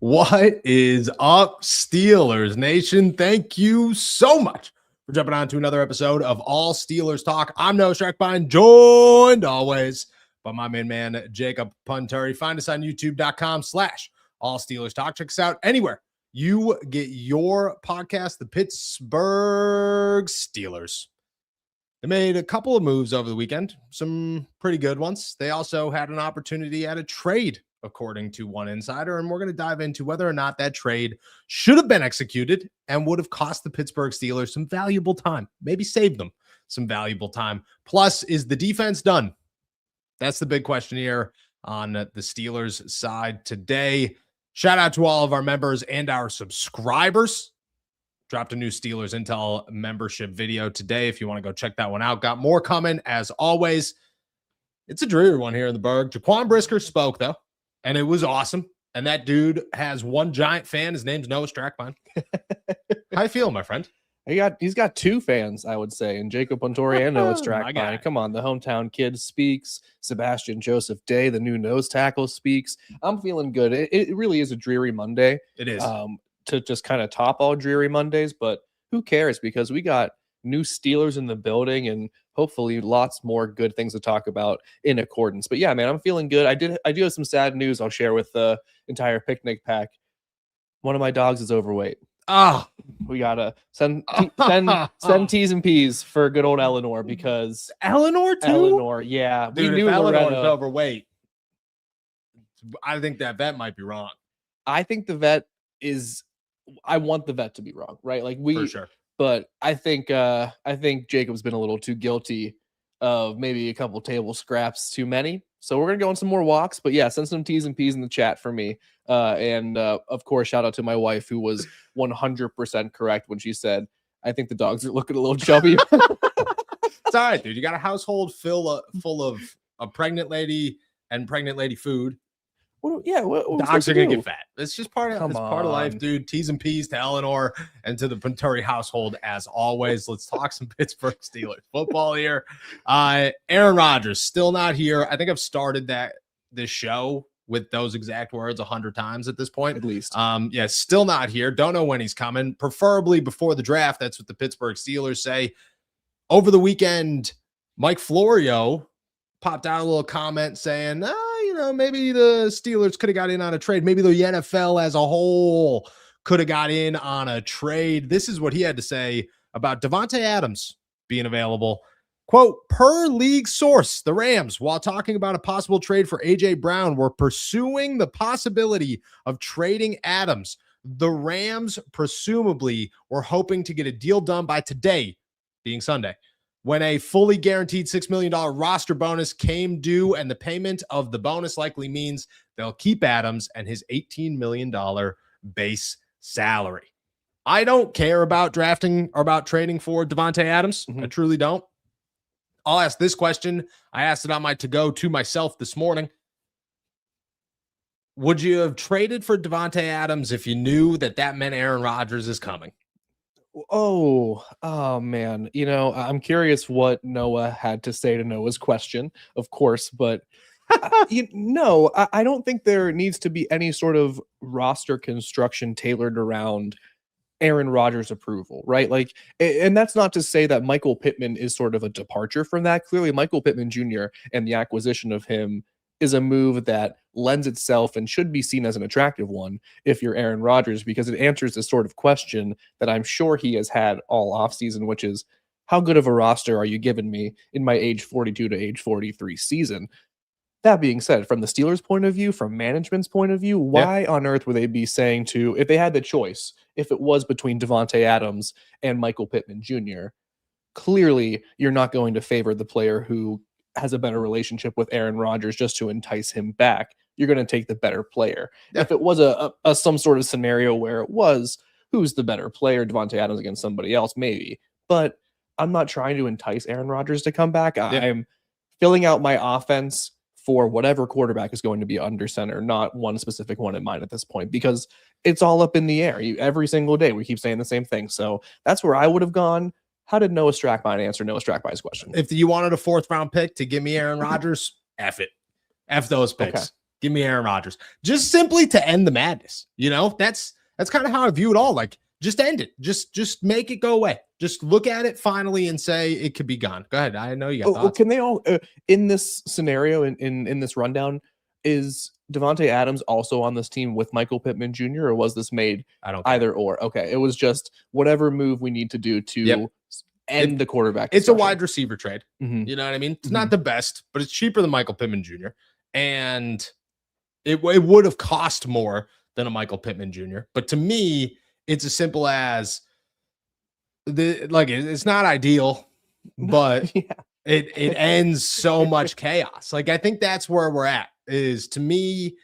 What is up, Steelers Nation? Thank you so much for jumping on to another episode of All Steelers Talk. I'm Noah Strackbine, joined always by my main man, Jacob Punteri. Find us on youtube.com/All Steelers Talk. Check us out anywhere you get your podcast, the Pittsburgh Steelers. They made a couple of moves over the weekend, some pretty good ones. They also had an opportunity at a trade, according to one insider, and we're going to dive into whether or not that trade should have been executed and would have cost the Pittsburgh Steelers some valuable time, maybe saved them some valuable time. Plus, is the defense done? That's the big question here on the Steelers side today. Shout out to all of our members and our subscribers. Dropped a new Steelers Intel membership video today if you want to go check that one out. Got more coming, as always. It's a dreary one here in the Berg. Jaquan Brisker spoke, though, and it was awesome. And that dude has one giant fan. His name's Noah Strackbine. How you feeling, my friend? He's got two fans, I would say, and Jacob Puntori and Noah Strackbine. Come on, the hometown kid speaks. Sebastian Joseph Day, the new nose tackle, speaks. I'm feeling good. It really is a dreary Monday. It is. To just kind of top all dreary Mondays, but who cares? Because we got new Steelers in the building and hopefully lots more good things to talk about in accordance. But yeah, man, I'm feeling good. I do have some sad news I'll share with the entire picnic pack. One of my dogs is overweight. We gotta send T's and P's for good old Eleanor, because Eleanor too. Eleanor, yeah, dude, we knew if Eleanor's Loretta, overweight, I think that vet might be wrong. I think the vet is. I want the vet to be wrong, right? Like For sure. But I think Jacob's been a little too guilty of maybe a couple table scraps too many. So we're gonna go on some more walks. But yeah, send some T's and P's in the chat for me. And of course, shout out to my wife, who was 100% correct when she said, "I think the dogs are looking a little chubby." It's all right, dude. You got a household full of a pregnant lady and pregnant lady food. Dogs are gonna get fat. It's just part of life, dude. T's and P's to Eleanor and to the Punteri household, as always. Let's talk some Pittsburgh Steelers football here. Aaron Rodgers still not here. I think I've started this show with those exact words 100 times at this point, at least. Yeah, still not here. Don't know when he's coming. Preferably before the draft. That's what the Pittsburgh Steelers say. Over the weekend, Mike Florio popped out a little comment saying, maybe the Steelers could have got in on a trade. Maybe the NFL as a whole could have got in on a trade. This is what he had to say about Davante Adams being available. Quote, per league source, the Rams, while talking about a possible trade for A.J. Brown, were pursuing the possibility of trading Adams. The Rams presumably were hoping to get a deal done by today, being Sunday, when a fully guaranteed $6 million roster bonus came due, and the payment of the bonus likely means they'll keep Adams and his $18 million base salary. I don't care about drafting or about trading for Davante Adams. I truly don't. I'll ask this question. I asked it on my to-go to myself this morning. Would you have traded for Davante Adams if you knew that meant Aaron Rodgers is coming? Oh man. I'm curious what Noah had to say to Noah's question, of course, but I don't think there needs to be any sort of roster construction tailored around Aaron Rodgers' approval, right? Like, and that's not to say that Michael Pittman is sort of a departure from that. Clearly, Michael Pittman Jr. and the acquisition of him is a move that lends itself and should be seen as an attractive one if you're Aaron Rodgers, because it answers this sort of question that I'm sure he has had all offseason, which is, how good of a roster are you giving me in my age 42 to age 43 season? That being said, from the Steelers' point of view, from management's point of view, why on earth would they be saying if they had the choice, if it was between Davante Adams and Michael Pittman Jr., clearly you're not going to favor the player who has a better relationship with Aaron Rodgers just to entice him back. You're going to take the better player. Yeah. If it was a some sort of scenario where it was who's the better player, Davante Adams against somebody else, maybe. But I'm not trying to entice Aaron Rodgers to come back. I'm filling out my offense for whatever quarterback is going to be under center, not one specific one in mind at this point, because it's all up in the air. Every single day we keep saying the same thing. So that's where I would have gone. How did Noah Strackbine answer Noah Strackbine's question? If you wanted a 4th round pick to give me Aaron Rodgers, F it. F those picks. Okay. Give me Aaron Rodgers. Just simply to end the madness. That's kind of how I view it all. Like, just end it. Just make it go away. Just look at it finally and say it could be gone. Go ahead. I know you got thoughts. Can they all in this scenario in this rundown, is Davante Adams also on this team with Michael Pittman Jr., or was this made I don't either or? Okay, it was just whatever move we need to do to end the quarterback. It's a wide receiver trade. Mm-hmm. You know what I mean? It's not the best, but it's cheaper than Michael Pittman Jr. And it would have cost more than a Michael Pittman Jr. But to me, it's as simple as it's not ideal, but it ends so much chaos. Like, I think that's where we're at. Is, to me,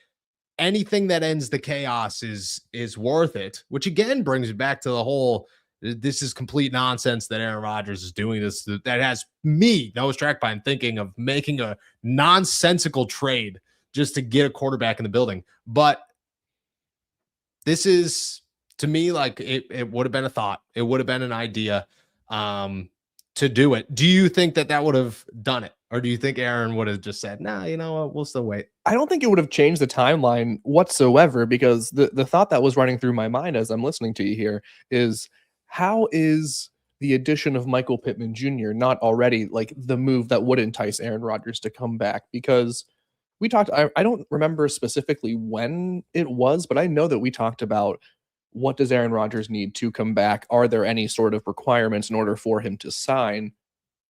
anything that ends the chaos is worth it. Which again brings me back to the whole, this is complete nonsense that Aaron Rodgers is doing this. That has me, Noah Strackbine, thinking of making a nonsensical trade just to get a quarterback in the building. But this is, to me, like, it would have been a thought. It would have been an idea to do it. Do you think that would have done it? Or do you think Aaron would have just said, nah, you know what, we'll still wait? I don't think it would have changed the timeline whatsoever, because the thought that was running through my mind as I'm listening to you here is, how is the addition of Michael Pittman Jr. not already like the move that would entice Aaron Rodgers to come back? Because we talked, I don't remember specifically when it was, but I know that we talked about, what does Aaron Rodgers need to come back? Are there any sort of requirements in order for him to sign?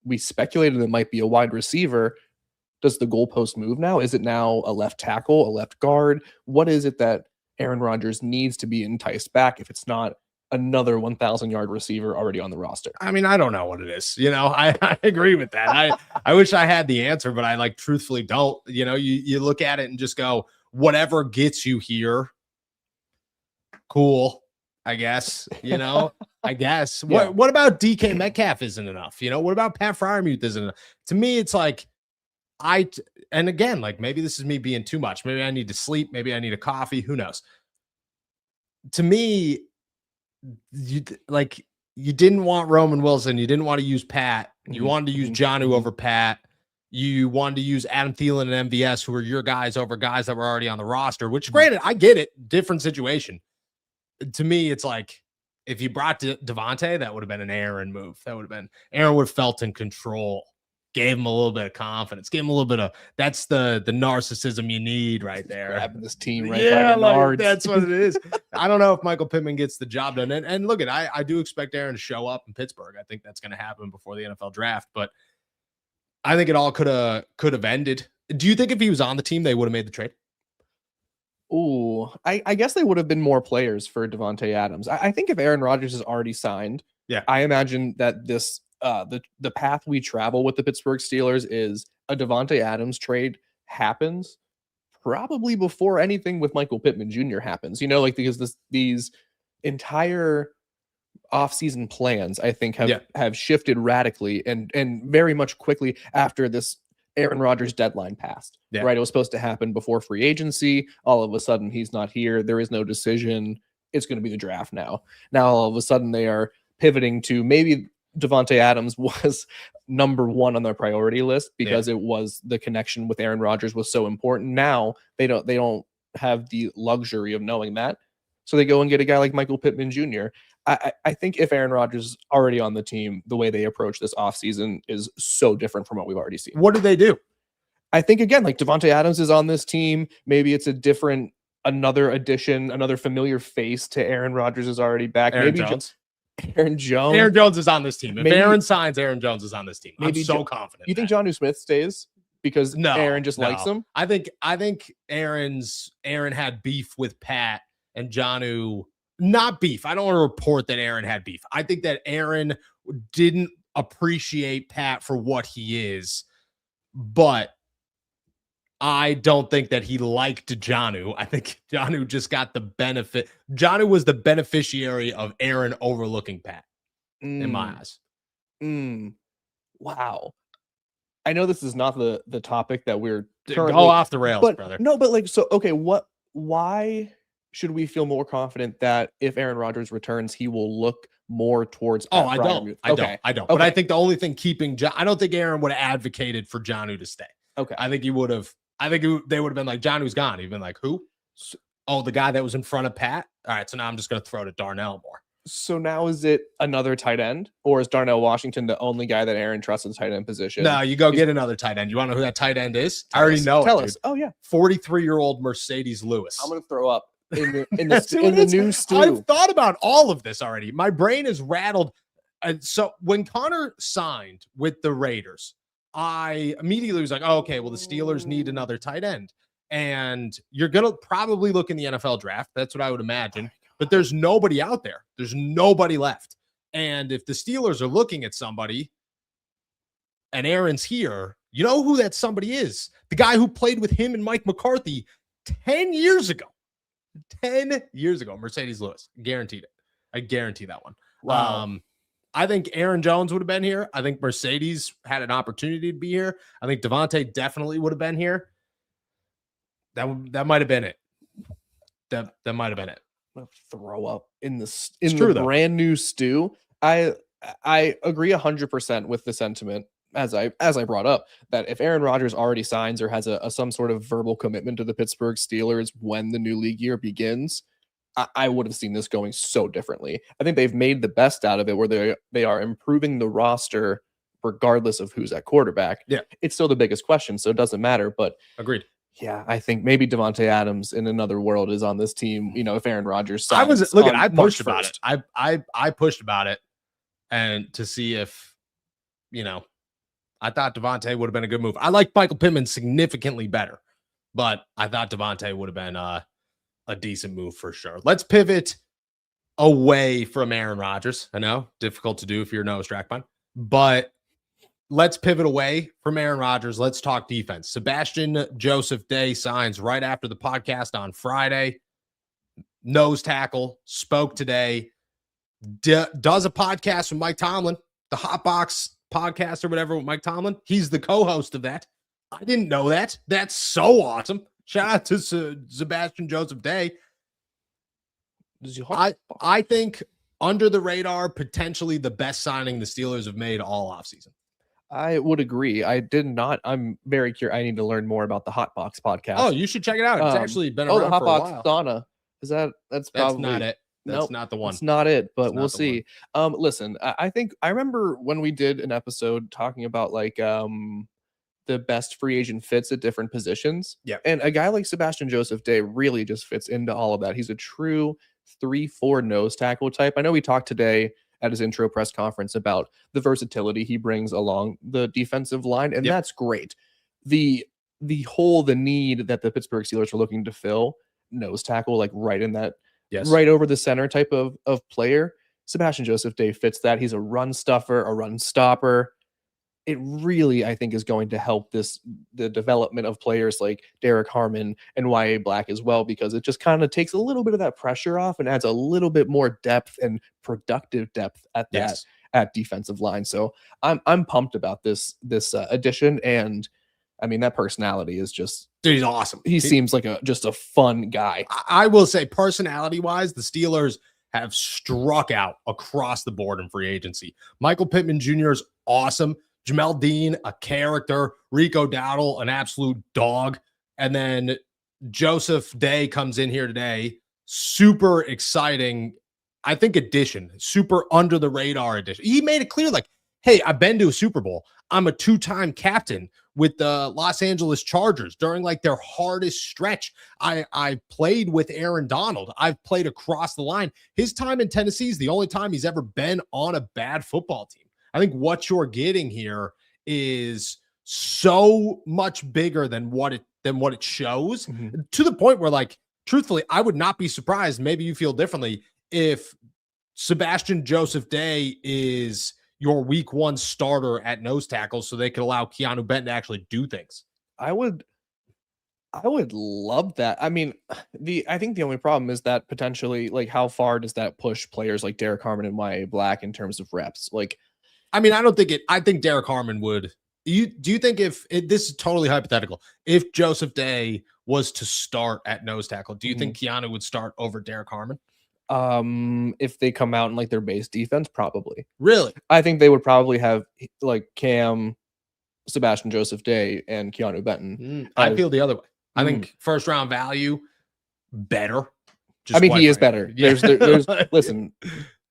We speculated it might be a wide receiver. Does the goalpost move now? Is it now a left tackle, a left guard? What is it that Aaron Rodgers needs to be enticed back if it's not another 1,000-yard receiver already on the roster? I mean, I don't know what it is. I agree with that. I wish I had the answer, but I truthfully don't. You look at it and just go, whatever gets you here, cool, I guess. I guess. Yeah. What about DK Metcalf isn't enough? What about Pat Freiermuth isn't enough? To me, it's like, and again, like, maybe this is me being too much. Maybe I need to sleep. Maybe I need a coffee. Who knows? To me, you didn't want Roman Wilson. You didn't want to use Pat. You wanted to use Jonnu over Pat. You wanted to use Adam Thielen and MVS, who are your guys, over guys that were already on the roster, which, granted, I get it. Different situation. To me, it's like, if you brought Davante, that would have been an Aaron move. Aaron would have felt in control, gave him a little bit of confidence, gave him a little bit of, that's the narcissism you need right there. Grabbing this team right that's what it is. I don't know if Michael Pittman gets the job done. And look, I do expect Aaron to show up in Pittsburgh. I think that's going to happen before the NFL draft, but I think it all could have ended. Do you think if he was on the team, they would have made the trade? Ooh, I guess they would have been more players for Davante Adams. I think if Aaron Rodgers is already signed, I imagine that this the path we travel with the Pittsburgh Steelers is a Davante Adams trade happens probably before anything with Michael Pittman Jr. happens. Because these entire offseason plans, I think, have shifted radically and very much quickly after this Aaron Rodgers deadline passed, right? It was supposed to happen before free agency. All of a sudden, he's not here. There is no decision. It's going to be the draft now. Now, all of a sudden, they are pivoting to maybe Davante Adams was number one on their priority list because it was the connection with Aaron Rodgers was so important. Now they don't have the luxury of knowing that, so they go and get a guy like Michael Pittman Jr. I think if Aaron Rodgers is already on the team, the way they approach this offseason is so different from what we've already seen. What do they do? I think, again, like, Davante Adams is on this team. Maybe it's another addition, another familiar face to Aaron Rodgers is already back. Aaron maybe Jones. Aaron Jones. Aaron Jones is on this team. If Aaron signs, Aaron Jones is on this team. I'm so confident. You think Jonnu Smith stays because Aaron just likes him? I think Aaron had beef with Pat and Jonnu. Not beef. I don't want to report that Aaron had beef. I think that Aaron didn't appreciate Pat for what he is, but I don't think that he liked Jonnu. I think Jonnu just got the benefit. Jonnu was the beneficiary of Aaron overlooking Pat in my eyes. Wow. I know this is not the topic that we're currently go off the rails, brother. No, but okay, why should we feel more confident that if Aaron Rodgers returns, he will look more towards Pat Freiermuth? I don't. Okay. But I think the only thing I don't think Aaron would have advocated for Jonnu to stay. Okay. I think he would have I think they would have been like, John, who's gone? He'd been like, who? Oh, the guy that was in front of Pat. All right, so now I'm just going to throw to Darnell more. So now is it another tight end, or is Darnell Washington the only guy that Aaron trusts in the tight end position? No, you go get another tight end. You want to know who that tight end is? I already know. Tell us. Oh yeah, 43-year-old Mercedes Lewis. I'm gonna throw up in the new stew. I've thought about all of this already. My brain is rattled. And so when Connor signed with the Raiders, I immediately was like, oh, okay, well, the Steelers need another tight end. And you're going to probably look in the NFL draft. That's what I would imagine. But there's nobody out there. There's nobody left. And if the Steelers are looking at somebody and Aaron's here, you know who that somebody is? The guy who played with him and Mike McCarthy 10 years ago. 10 years ago, Mercedes Lewis. Guaranteed it. I guarantee that one. Wow. I think Aaron Jones would have been here. I think Mercedes had an opportunity to be here. I think Devontae definitely would have been here. That might have been it. That might have been it. Throw up in the brand new stew. I agree 100% with the sentiment as I brought up that if Aaron Rodgers already signs or has some sort of verbal commitment to the Pittsburgh Steelers when the new league year begins, I would have seen this going so differently. I think they've made the best out of it where they are improving the roster regardless of who's at quarterback. Yeah, it's still the biggest question, so it doesn't matter. But agreed. Yeah, I think maybe Devontae Adams in another world is on this team. You know, if Aaron Rodgers signs, I pushed about it. I pushed about it, and to see if, I thought Devontae would have been a good move. I like Michael Pittman significantly better, but I thought Devontae would have been a decent move for sure. Let's pivot away from Aaron Rodgers. I know, difficult to do if you're Noah Strackbine, but let's pivot away from Aaron Rodgers. Let's talk defense. Sebastian Joseph Day signs right after the podcast on Friday. Nose tackle, spoke today, does a podcast with Mike Tomlin, the Hot Box podcast or whatever with Mike Tomlin. He's the co-host of that. I didn't know that. That's so awesome. Shout out to Sebastian Joseph Day. I think under the radar, potentially the best signing the Steelers have made all offseason. I would agree. I'm very curious. I need to learn more about the Hot Box podcast. Oh, you should check it out. It's actually been around the Hot for Box a while. Sauna. That's probably not it. That's not the one. It's not it, but we'll see. Listen, I think I remember when we did an episode talking about the best free agent fits at different positions. Yeah. And a guy like Sebastian Joseph Day really just fits into all of that. He's a true 3-4 nose tackle type. I know we talked today at his intro press conference about the versatility he brings along the defensive line, and that's great. The need that the Pittsburgh Steelers are looking to fill, nose tackle, like right in that, right over the center type of player. Sebastian Joseph Day fits that. He's a run stuffer, a run stopper. It really, I think, is going to help the development of players like Derek Harmon and Y.A. Black as well, because it just kind of takes a little bit of that pressure off and adds a little bit more depth and productive depth at that at defensive line. So I'm pumped about this addition, and I mean that personality is just, dude, he's awesome. He seems like just a fun guy. I will say, personality wise, the Steelers have struck out across the board in free agency. Michael Pittman Jr. is awesome. Jamel Dean, a character. Rico Dowdle, an absolute dog. And then Joseph Day comes in here today. Super exciting, I think, addition. Super under the radar addition. He made it clear, like, hey, I've been to a Super Bowl. I'm a 2-time captain with the Los Angeles Chargers during like their hardest stretch. I played with Aaron Donald. I've played across the line. His time in Tennessee is the only time he's ever been on a bad football team. I think what you're getting here is so much bigger than what it shows, to the point where, like, truthfully, I would not be surprised, maybe you feel differently, if Sebastian Joseph Day is your week 1 starter at nose tackle so they could allow Keanu Benton to actually do things. I would love that. I mean, I think the only problem is that potentially, like, how far does that push players like Derek Harmon and Y.A. Black in terms of reps? Like, I mean, I think Derek Harmon would. Do you think this is totally hypothetical, if Joseph Day was to start at nose tackle, do you think Keanu would start over Derek Harmon? If they come out in like their base defense, probably. Really? I think they would probably have like Cam Sebastian Joseph Day and Keanu Benton. I feel the other way. I think first round value better. I mean, he is better. Yeah. There's listen,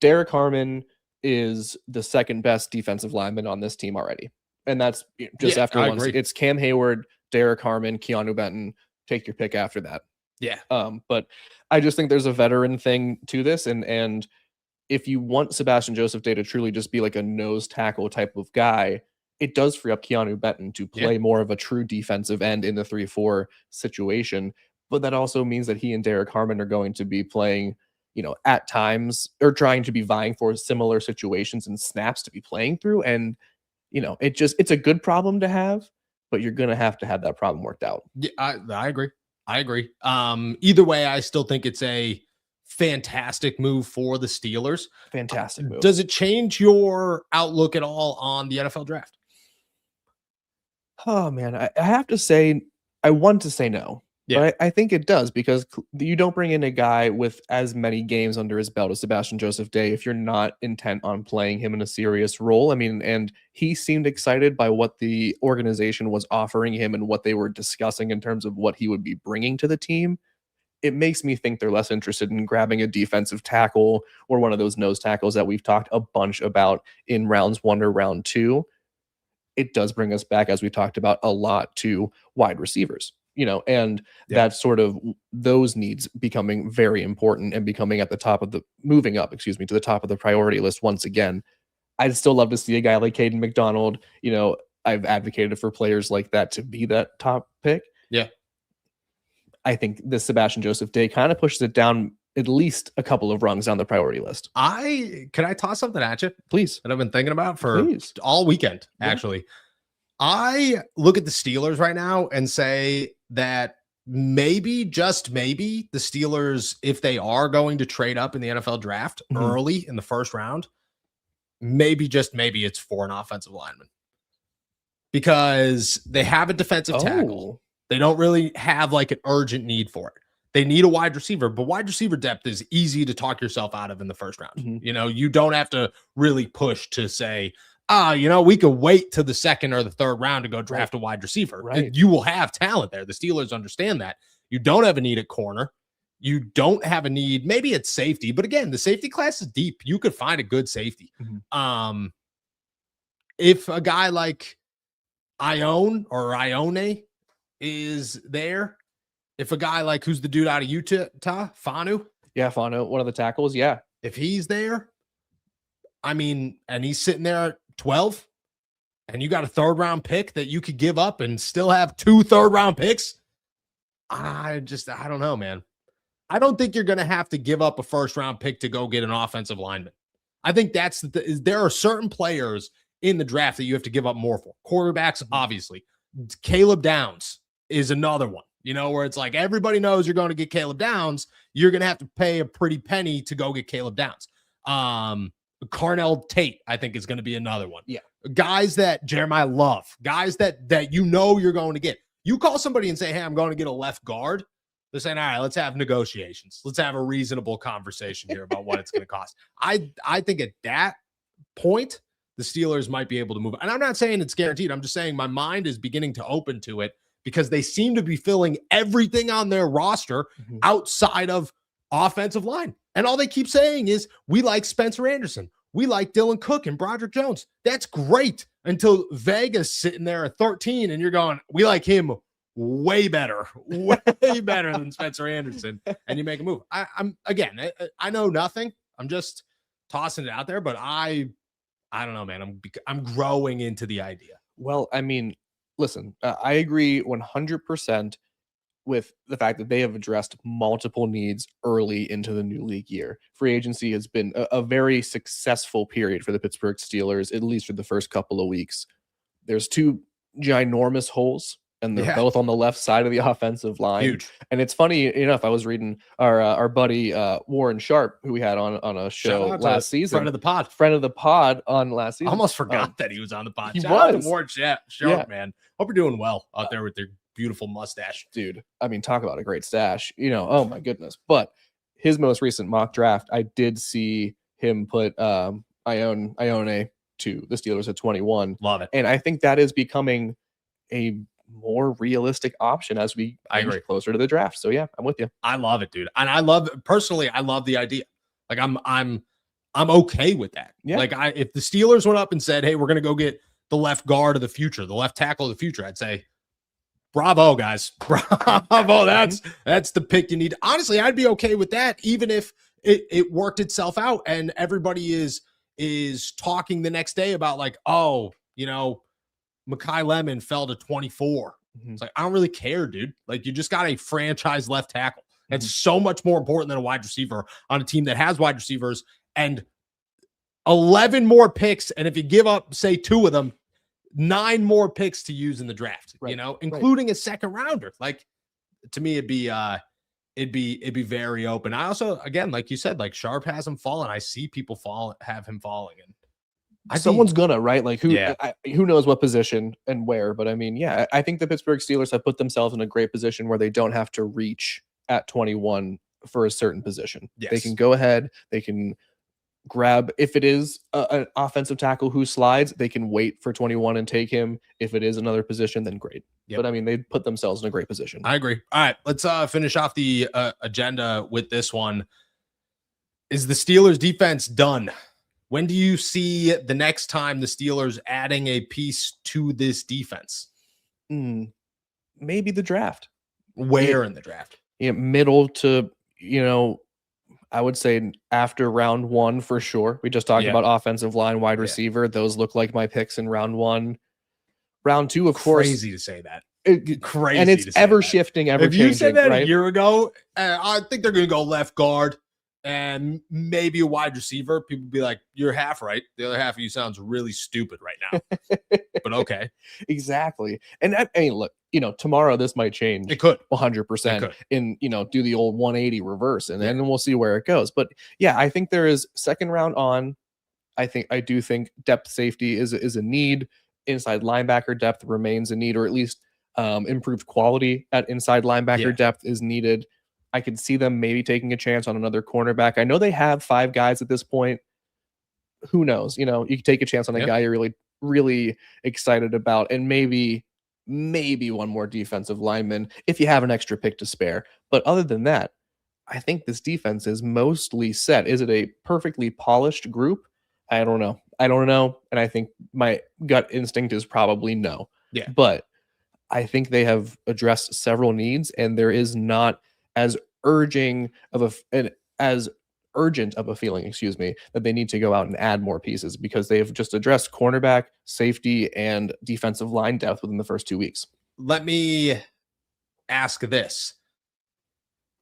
Derek Harmon is the second best defensive lineman on this team already. And that's just after one. It's Cam Hayward, Derek Harmon, Keanu Benton. Take your pick after that. Yeah. But I just think there's a veteran thing to this. And if you want Sebastian Joseph Day to truly just be like a nose tackle type of guy, it does free up Keanu Benton to play more of a true defensive end in the 3-4 situation. But that also means that he and Derek Harmon are going to be playing, at times, or trying to be vying for similar situations and snaps to be playing through. And, it's a good problem to have, but you're going to have that problem worked out. Yeah, I agree. Either way, I still think it's a fantastic move for the Steelers. Fantastic move. Does it change your outlook at all on the NFL draft? Oh, man. I have to say, I want to say no. Yeah. But I think it does, because you don't bring in a guy with as many games under his belt as Sebastian Joseph Day if you're not intent on playing him in a serious role. I mean, and he seemed excited by what the organization was offering him and what they were discussing in terms of what he would be bringing to the team. It makes me think they're less interested in grabbing a defensive tackle or one of those nose tackles that we've talked a bunch about in rounds 1 or round 2. It does bring us back, as we talked about a lot, to wide receivers. And that's sort of those needs becoming very important and becoming at the top of moving up, to the top of the priority list once again. I'd still love to see a guy like Caden McDonald. I've advocated for players like that to be that top pick. Yeah. I think this Sebastian Joseph Day kind of pushes it down at least a couple of rungs down the priority list. Can I toss something at you? Please. That I've been thinking about for all weekend, actually. I look at the Steelers right now and say that maybe, just maybe, the Steelers, if they are going to trade up in the NFL draft early in the first round, maybe, just maybe, it's for an offensive lineman. Because they have a defensive tackle. They don't really have like an urgent need for it. They need a wide receiver, but wide receiver depth is easy to talk yourself out of in the first round. You don't have to really push to say, we could wait till the second or the third round to go draft a wide receiver. Right. You will have talent there. The Steelers understand that. You don't have a need at corner. You don't have a need. Maybe it's safety, but again, the safety class is deep. You could find a good safety. If a guy like Ione is there, if a guy like, who's the dude out of Utah, Fanu? Yeah, Fanu, one of the tackles. Yeah. If he's there, and he's sitting there at 12, and you got a 3rd round pick that you could give up and still have 2 3rd round picks. I don't know, man. I don't think you're going to have to give up a 1st round pick to go get an offensive lineman. I think there are certain players in the draft that you have to give up more for. Quarterbacks, obviously. Caleb Downs is another one, where it's like everybody knows you're going to get Caleb Downs. You're going to have to pay a pretty penny to go get Caleb Downs. Carnell Tate, I think, is going to be another one. Yeah. Guys that Jeremiah Love, guys that you're going to get. You call somebody and say, hey, I'm going to get a left guard. They're saying, all right, let's have negotiations. Let's have a reasonable conversation here about what it's going to cost. I think at that point, the Steelers might be able to move. And I'm not saying it's guaranteed. I'm just saying my mind is beginning to open to it, because they seem to be filling everything on their roster outside of offensive line. And all they keep saying is, we like Spencer Anderson. We like Dylan Cook and Broderick Jones. That's great until Vegas sitting there at 13 and you're going, we like him way better than Spencer Anderson. And you make a move. I know nothing. I'm just tossing it out there, but I don't know, man. I'm growing into the idea. Well, listen, I agree 100% with the fact that they have addressed multiple needs early into the new league year. Free agency has been a very successful period for the Pittsburgh Steelers, at least for the first couple of weeks. There's 2 ginormous holes, and they're both on the left side of the offensive line. Huge. And it's funny enough, I was reading our buddy Warren Sharp, who we had on a show last season. Friend of the pod on last season. I almost forgot that he was on the pod. He was. Warren Sharp, man. Hope you're doing well out there with your beautiful mustache. Dude, talk about a great stash. Oh my goodness. But his most recent mock draft, I did see him put Ione to the Steelers at 21. Love it. And I think that is becoming a more realistic option as we agree. closer to the draft. So yeah, I'm with you. I love it, dude. And I love the idea. Like I'm okay with that. Yeah. Like if the Steelers went up and said, hey, we're going to go get the left guard of the future, the left tackle of the future, I'd say, bravo, guys. Bravo. That's the pick you need. Honestly, I'd be okay with that, even if it worked itself out and everybody is talking the next day about like, oh, Mekhi Lemon fell to 24. It's like, I don't really care, dude. Like, you just got a franchise left tackle. It's so much more important than a wide receiver on a team that has wide receivers and 11 more picks. And if you give up, say, 2 of them, 9 more picks to use in the draft, including a second rounder. Like, to me, it'd be very open. I also, again, like you said, like Sharp has him falling. I see people have him falling, and someone's gonna, right? Like who knows what position and where, but I mean, yeah, I think the Pittsburgh Steelers have put themselves in a great position where they don't have to reach at 21 for a certain position. Yes. They can go ahead, they can grab, if it is an offensive tackle who slides, they can wait for 21 and take him. If it is another position, then great. Yep. But I mean, they put themselves in a great position. I agree. All right, let's finish off the agenda with this one. Is the Steelers defense done? When do you see the next time the Steelers adding a piece to this defense? Maybe the draft. Where in the draft? Middle to, I would say after round 1 for sure. We just talked about offensive line, wide receiver. Those look like my picks in round 1. Round 2, of course. Crazy to say that. Crazy. And it's ever shifting, ever changing. If you said that a year ago, I think they're going to go left guard and maybe a wide receiver. People would be like, you're half right. The other half of you sounds really stupid right now. But okay. Exactly. And I mean, look, tomorrow this might change. It could 100% and, do the old 180 reverse and then we'll see where it goes. But yeah, I think there is second round on. I do think depth safety is a need. Inside linebacker depth remains a need, or at least improved quality at inside linebacker depth is needed. I could see them maybe taking a chance on another cornerback. I know they have 5 guys at this point. Who knows? You can take a chance on a guy you're really, really excited about, and maybe one more defensive lineman if you have an extra pick to spare. But other than that, I think this defense is mostly set. Is it a perfectly polished group? I don't know. And I think my gut instinct is probably no. Yeah. But I think they have addressed several needs, and there is not as urgent of a feeling, that they need to go out and add more pieces, because they've just addressed cornerback, safety, and defensive line depth within the first 2 weeks. Let me ask this.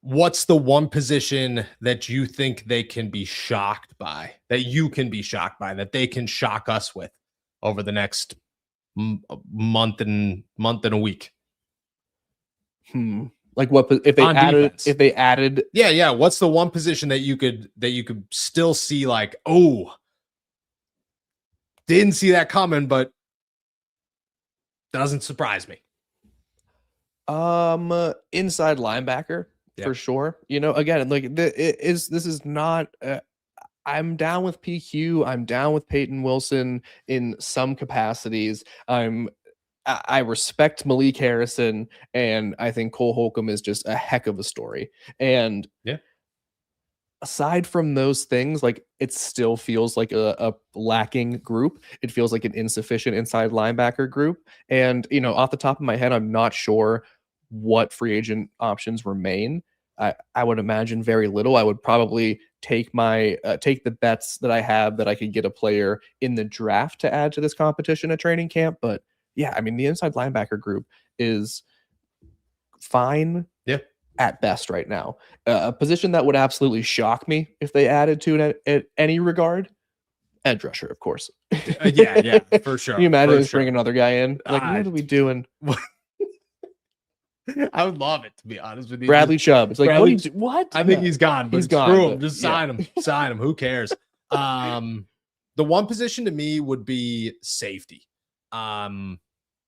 What's the one position that you think they can be shocked by, that they can shock us with over the next month and a week? Like what if they added? Yeah. What's the one position that you could still see like, oh, didn't see that coming, but doesn't surprise me? Inside linebacker for sure. Again, like this is not. I'm down with PQ. I'm down with Peyton Wilson in some capacities. I respect Malik Harrison, and I think Cole Holcomb is just a heck of a story. And aside from those things, like, it still feels like a lacking group. It feels like an insufficient inside linebacker group. And, off the top of my head, I'm not sure what free agent options remain. I would imagine very little. I would probably take the bets that I have that I could get a player in the draft to add to this competition at training camp. But yeah, I mean, the inside linebacker group is fine at best right now. A position that would absolutely shock me if they added to it at any regard, edge rusher, of course. Yeah, for sure. Can you imagine us bringing another guy in? Like, what are we doing? I would love it, to be honest with you. Bradley Chubb. It's like, what? I think he's gone, but he's gone. Screw him. Just sign him. Sign him. Who cares? The one position to me would be safety.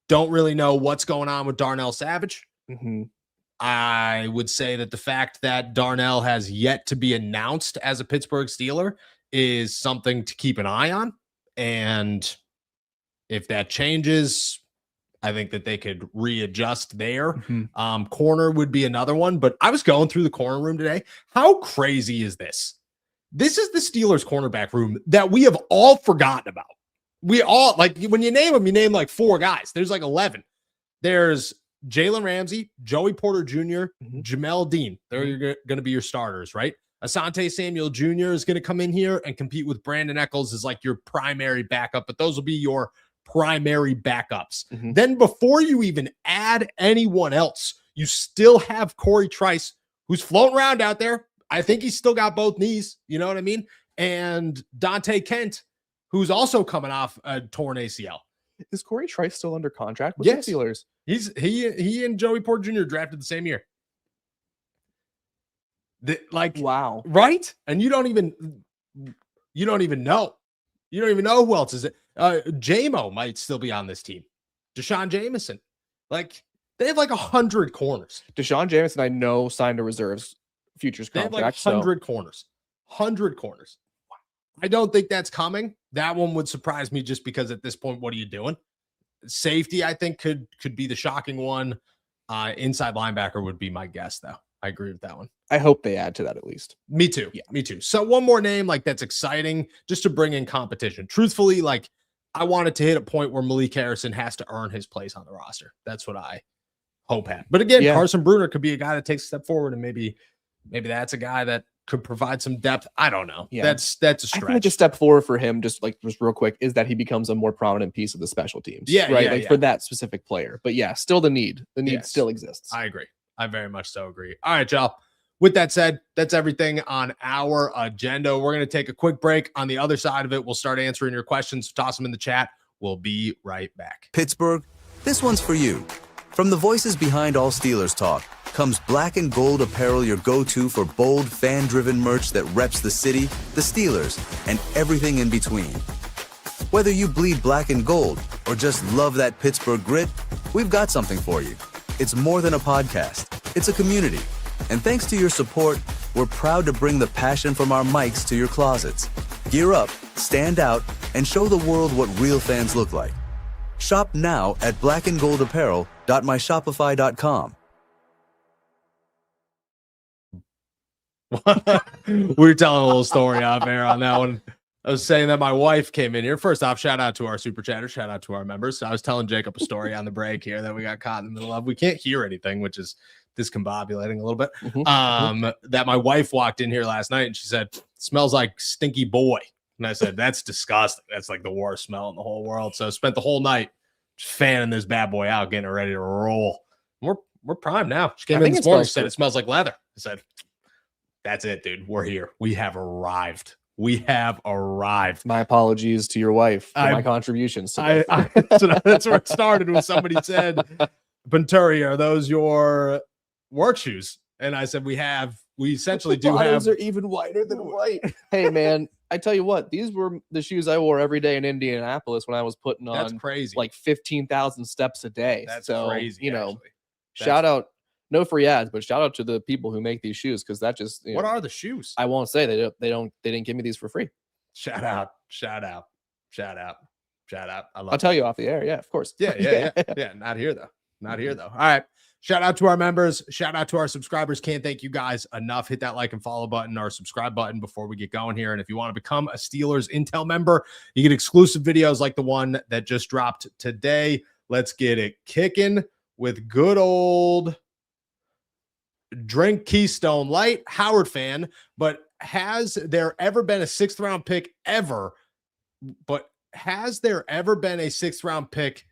Don't really know what's going on with Darnell Savage. I would say that the fact that Darnell has yet to be announced as a Pittsburgh Steeler is something to keep an eye on. And if that changes, I think that they could readjust there. Corner would be another one, but I was going through the corner room today. How crazy is this? This is the Steelers cornerback room that we have all forgotten about. We all, like, when you name them, you name like 4 guys. There's like 11. There's Jalen Ramsey, Joey Porter Jr., Jamel Dean. They're going to be your starters, right? Asante Samuel Jr. is going to come in here and compete with Brandon Echols as like your primary backup, but those will be your primary backups. Then before you even add anyone else, you still have Corey Trice, who's floating around out there. I think he's still got both knees. You know what I mean? And Dante Kent, who's also coming off a torn ACL. Is Corey Trice still under contract with the Steelers? He and Joey Porter Jr. drafted the same year. Wow. Right? And you don't even know. You don't even know who else is it. JMO might still be on this team. Deshaun Jameson. Like, they have like 100 corners. Deshaun Jameson, I know, signed a reserves futures contract. They have like 100 corners. 100 corners. I don't think that's coming. That one would surprise me just because at this point, what are you doing? Safety, I think, could be the shocking one. Inside linebacker would be my guess, though. I agree with that one. I hope they add to that at least. Me too. Yeah, me too. So one more name like that's exciting just to bring in competition. Truthfully, like, I wanted to hit a point where Malik Harrison has to earn his place on the roster. That's what I hope happens. But again, Carson Bruner could be a guy that takes a step forward, and maybe that's a guy that could provide some depth. I don't know. Yeah. That's a stretch. I think a step forward for him, just real quick, is that he becomes a more prominent piece of the special teams. For that specific player. But yeah, still the need still exists. I agree. I very much so agree. All right, y'all. With that said, that's everything on our agenda. We're going to take a quick break. On the other side of it, we'll start answering your questions. Toss them in the chat. We'll be right back. Pittsburgh, this one's for you. From the voices behind All Steelers Talk comes Black and Gold apparel, your go-to for bold, fan-driven merch that reps the city, the Steelers, and everything in between. Whether you bleed black and gold or just love that Pittsburgh grit, we've got something for you. It's more than a podcast. It's a community. And thanks to your support, we're proud to bring the passion from our mics to your closets. Gear up, stand out, and show the world what real fans look like. Shop now at blackandgoldapparel.myshopify.com. We were telling a little story off air on that one. I was saying that my wife came in here. First off, shout out to our super chatters. Shout out to our members. So I was telling Jacob a story on the break here that we got caught in the middle of. We can't hear anything, which is discombobulating a little bit. That my wife walked in here last night and she said, smells like stinky boy. And I said, that's disgusting. That's like the worst smell in the whole world. So I spent the whole night just fanning this bad boy out, getting it ready to roll. We're primed now. She came in this morning, said it smells like leather. I said, that's it, dude. We're here. We have arrived. My apologies to your wife for my contributions. That's where it started when somebody said, Venturi, are those your work shoes? And I said, we essentially do have. Those are even whiter than white. Hey, man, I tell you what, these were the shoes I wore every day in Indianapolis when I was putting on. That's crazy. Like 15,000 steps a day. That's crazy. Shout out. No free ads, but shout out to the people who make these shoes, because that just what are the shoes? I won't say they didn't give me these for free. Shout out. I'll tell you off the air. Yeah, of course. Yeah. Not here though. All right. Shout out to our members. Shout out to our subscribers. Can't thank you guys enough. Hit that like and follow button or subscribe button before we get going here. And if you want to become a Steelers Intel member, you get exclusive videos like the one that just dropped today. Let's get it kicking with good old Drink Keystone Light. Howard fan, but has there ever been a 6th round pick ever? But has there ever been a 6th round pick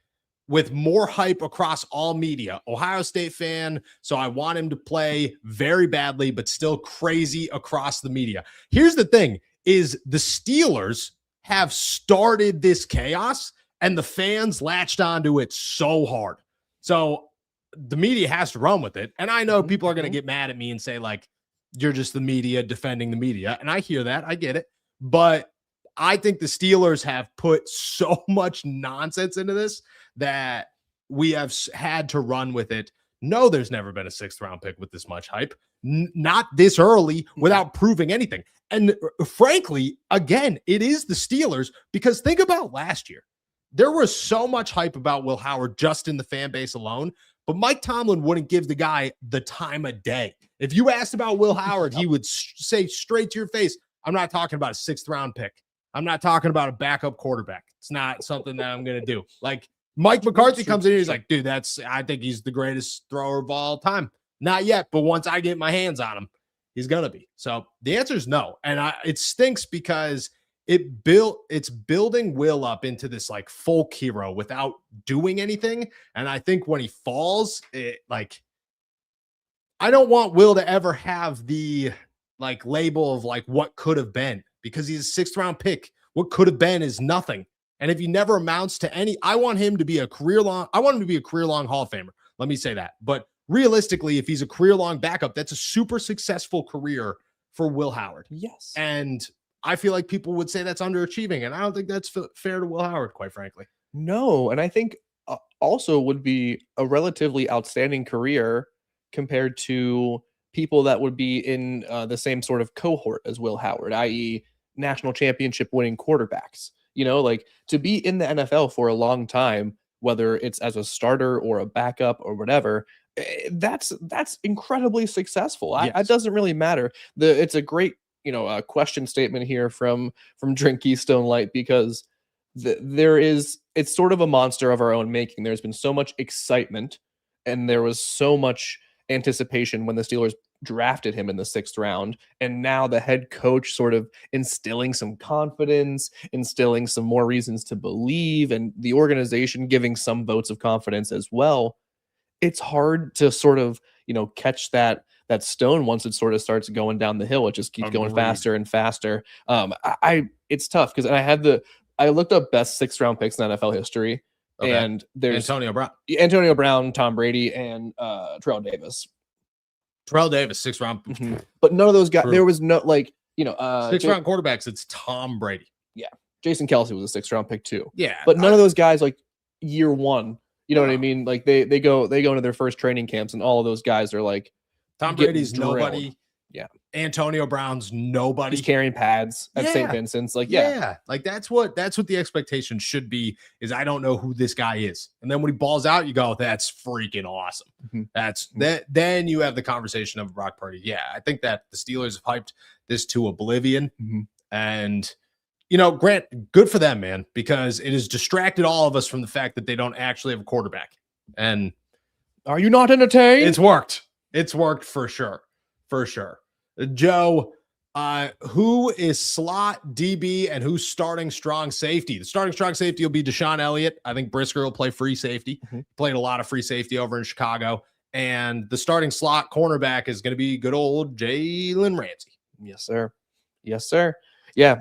with more hype across all media? Ohio State fan, so I want him to play very badly, but still crazy across the media. Here's the thing is the Steelers have started this chaos and the fans latched onto it so hard. So the media has to run with it. And I know people are going to get mad at me and say, like, you're just the media defending the media. And I hear that. I get it. But I think the Steelers have put so much nonsense into this that we have had to run with it. No, there's never been a 6th round pick with this much hype. Not this early without proving anything. And frankly, again, it is the Steelers, because think about last year. There was so much hype about Will Howard just in the fan base alone, but Mike Tomlin wouldn't give the guy the time of day. If you asked about Will Howard, he would say straight to your face, I'm not talking about a 6th round pick. I'm not talking about a backup quarterback. It's not something that I'm going to do. Like Mike McCarthy comes in here, he's like, dude, I think he's the greatest thrower of all time. Not yet, but once I get my hands on him, he's going to be. So the answer is no. And it stinks because it's building Will up into this like folk hero without doing anything. And I think when he falls, I don't want Will to ever have the like label of like what could have been, because he's a 6th round pick. What could have been is nothing. And if he never amounts to any, I want him to be a career long Hall of Famer. Let me say that. But realistically, if he's a career long backup, that's a super successful career for Will Howard. Yes. And I feel like people would say that's underachieving, and I don't think that's fair to Will Howard, quite frankly. No, and I think also would be a relatively outstanding career compared to people that would be in the same sort of cohort as Will Howard, i.e. national championship winning quarterbacks. You know, like to be in the NFL for a long time, whether it's as a starter or a backup or whatever, that's incredibly successful. Yes. It doesn't really matter. It's a great question statement here from Drink Keystone Light, because it's sort of a monster of our own making. There's been so much excitement and there was so much anticipation when the Steelers drafted him in the 6th round, and now the head coach sort of instilling some confidence, instilling some more reasons to believe, and the organization giving some votes of confidence as well. It's hard to sort of catch that stone once it sort of starts going down the hill. It just keeps going faster and faster. It's tough because I looked up best 6th round picks in NFL history. Okay. And there's Antonio Brown, Tom Brady, and Terrell Davis. 6th round. Mm-hmm. But none of those guys, there was no 6th round quarterbacks. It's Tom Brady. Yeah. Jason Kelce was a 6th round pick too. Yeah. But none of those guys like year one, you know what I mean? Like they go into their first training camps and all of those guys are like, Tom Brady's nobody. Yeah. Antonio Brown's nobody. He's carrying pads at St. Vincent's. Like, yeah. Like that's what the expectation should be, is I don't know who this guy is. And then when he balls out, you go, that's freaking awesome. Mm-hmm. Then you have the conversation of Brock Purdy. Yeah. I think that the Steelers have hyped this to oblivion. Mm-hmm. And, Grant, good for them, man, because it has distracted all of us from the fact that they don't actually have a quarterback. And are you not entertained? It's worked. It's worked for sure. For sure. Joe, who is slot DB and who's starting strong safety? The starting strong safety will be Deshaun Elliott. I think Brisker will play free safety. Mm-hmm. Played a lot of free safety over in Chicago. And the starting slot cornerback is going to be good old Jalen Ramsey. Yes, sir. Yes, sir. Yeah,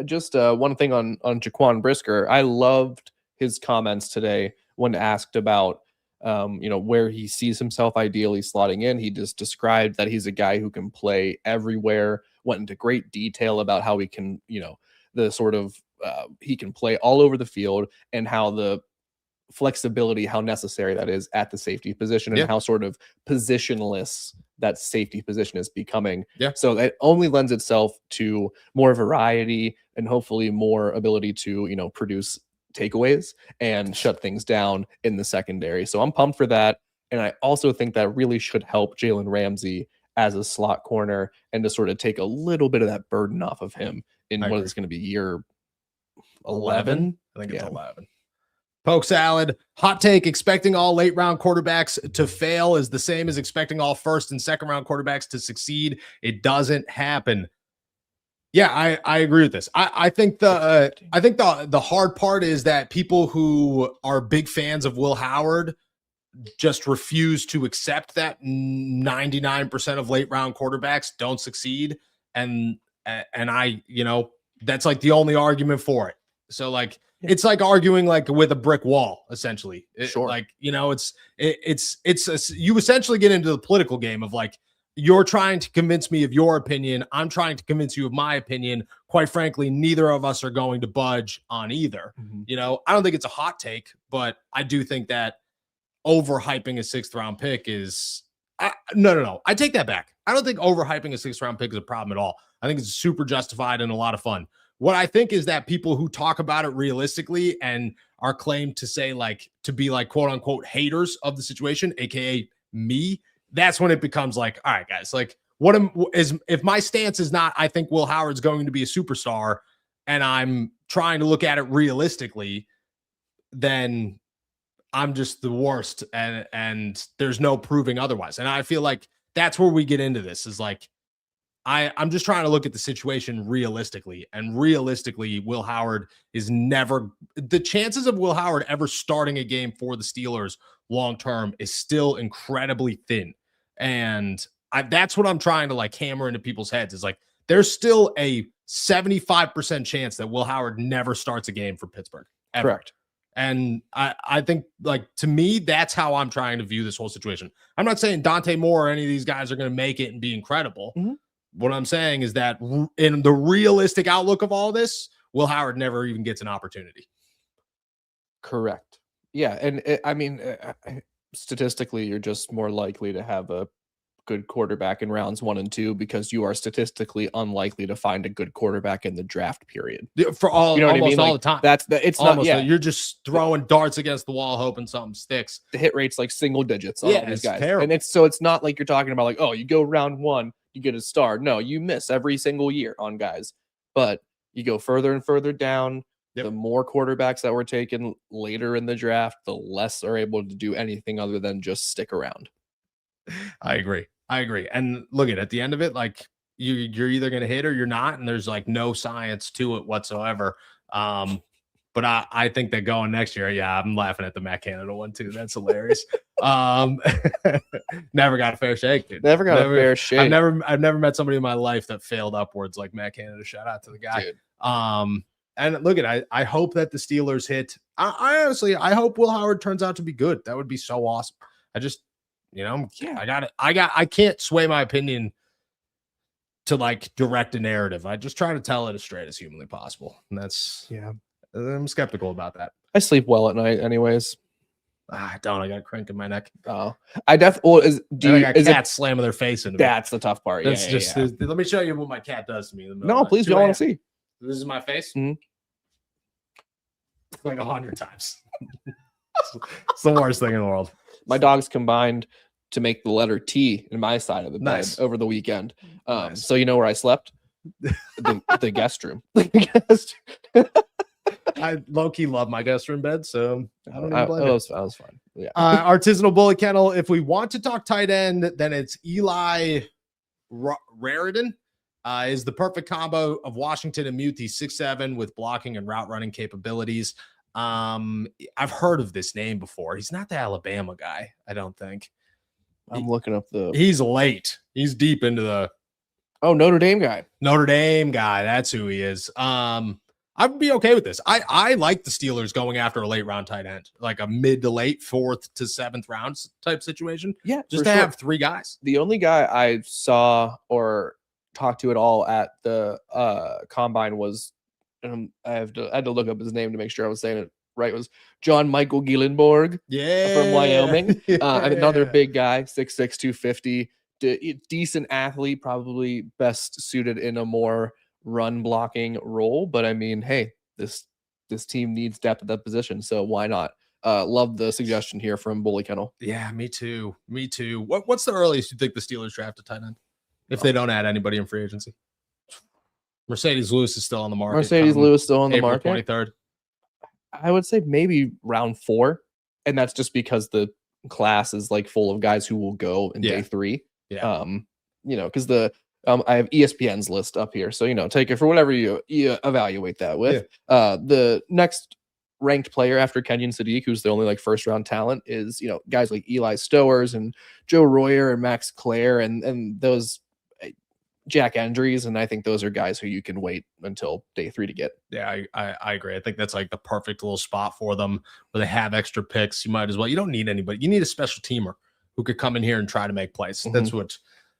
just one thing on Jaquan Brisker. I loved his comments today when asked about where he sees himself ideally slotting in. He just described that he's a guy who can play everywhere, went into great detail about how he can, he can play all over the field, and how the flexibility, how necessary that is at the safety position, and how sort of positionless that safety position is becoming. Yeah. So that only lends itself to more variety and hopefully more ability to, produce takeaways and shut things down in the secondary. So I'm pumped for that. And I also think that really should help Jalen Ramsey as a slot corner, and to sort of take a little bit of that burden off of him in what is going to be year 11. I think it's 11. Poke salad, hot take: expecting all late round quarterbacks to fail is the same as expecting all first and second round quarterbacks to succeed. It doesn't happen. Yeah, I agree with this. I think the hard part is that people who are big fans of Will Howard just refuse to accept that 99% of late round quarterbacks don't succeed. And that's like the only argument for it. So like, it's like arguing like with a brick wall, essentially. Sure. You essentially get into the political game of like, you're trying to convince me of your opinion. I'm trying to convince you of my opinion. Quite frankly, neither of us are going to budge on either. Mm-hmm. I don't think it's a hot take, but I do think that overhyping a 6th round pick is no. I take that back. I don't think overhyping a 6th round pick is a problem at all. I think it's super justified and a lot of fun. What I think is that people who talk about it realistically and are claimed to say like to be like quote unquote haters of the situation, aka me, that's when it becomes like, all right, guys, like if my stance is not, I think Will Howard's going to be a superstar, and I'm trying to look at it realistically, then I'm just the worst, and there's no proving otherwise. And I feel like that's where we get into this is like, I'm just trying to look at the situation realistically, and realistically, Will Howard is never, the chances of Will Howard ever starting a game for the Steelers long-term is still incredibly thin. And that's what I'm trying to like hammer into people's heads is like, there's still a 75% chance that Will Howard never starts a game for Pittsburgh. Ever. Correct. And I think, like, to me, that's how I'm trying to view this whole situation. I'm not saying Dante Moore or any of these guys are going to make it and be incredible. Mm-hmm. What I'm saying is that in the realistic outlook of all this, Will Howard never even gets an opportunity. Correct. Yeah. And I mean, statistically, you're just more likely to have a good quarterback in rounds 1 and 2 because you are statistically unlikely to find a good quarterback in the draft period. For all, you know, almost all the time. It's almost not. Yeah, you're just throwing darts against the wall, hoping something sticks. The hit rate's like single digits on all these guys, terrible. And it's not like you're talking about like, oh, you go round 1, you get a star. No, you miss every single year on guys, but you go further and further down. Yep. The more quarterbacks that were taken later in the draft, the less are able to do anything other than just stick around. I agree. And look at the end of it, like you're either going to hit or you're not. And there's like no science to it whatsoever. But I think that going next year, yeah, I'm laughing at the Matt Canada one too. That's hilarious. Never got a fair shake, dude. Never got a fair shake. I've never met somebody in my life that failed upwards like Matt Canada. Shout out to the guy. Dude. And look at, I hope that the Steelers hit. I honestly, I hope Will Howard turns out to be good. That would be so awesome. I can't sway my opinion to like direct a narrative. I just try to tell it as straight as humanly possible. And that's, I'm skeptical about that. I sleep well at night anyways. I don't. I got a crank in my neck. Oh, I definitely. I got cats slamming their face into me. That's the tough part. That's let me show you what my cat does to me. No, please. You want to see? This is my face. Mm-hmm. Like 100 times. It's the worst thing in the world. My dogs combined to make the letter T in my side of the bed over the weekend. So you know where I slept? The guest room. I low-key love my guest room bed, so I don't even blame it. I was fine. Yeah. Artisanal Bullet Kennel. If we want to talk tight end, then it's Eli Raridan. Is the perfect combo of Washington and Muth. He's 6'7" with blocking and route running capabilities. I've heard of this name before. He's not the Alabama guy, I don't think. I'm looking up He's late. He's deep into the Notre Dame guy. Notre Dame guy. That's who he is. I'd be okay with this. I like the Steelers going after a late round tight end, like a mid to late 4th to 7th rounds type situation. Yeah, just to have 3 guys. The only guy I saw or talked to at all at the combine was, I had to look up his name to make sure I was saying it right, was John Michael Gielenborg from Wyoming. Another big guy, 6'6", 250, decent athlete, probably best suited in a more run blocking role. But I mean, hey, this team needs depth at that position, so why not? Love the suggestion here from Bully Kennel. Yeah, me too. What's the earliest you think the Steelers draft a tight end if they don't add anybody in free agency? Mercedes Lewis is still on the market. April 23rd. I would say maybe round 4, and that's just because the class is like full of guys who will go in day 3. Yeah. Because I have ESPN's list up here, so take it for whatever you evaluate that with. Yeah. The next ranked player after Kenyon Sadiq, who's the only like first round talent, is guys like Eli Stowers and Joe Royer and Max Clare and those Jack Endries, and I think those are guys who you can wait until day 3 to get. Yeah, I agree. I think that's like the perfect little spot for them where they have extra picks. You might as well. You don't need anybody. You need a special temer who could come in here and try to make plays. Mm-hmm.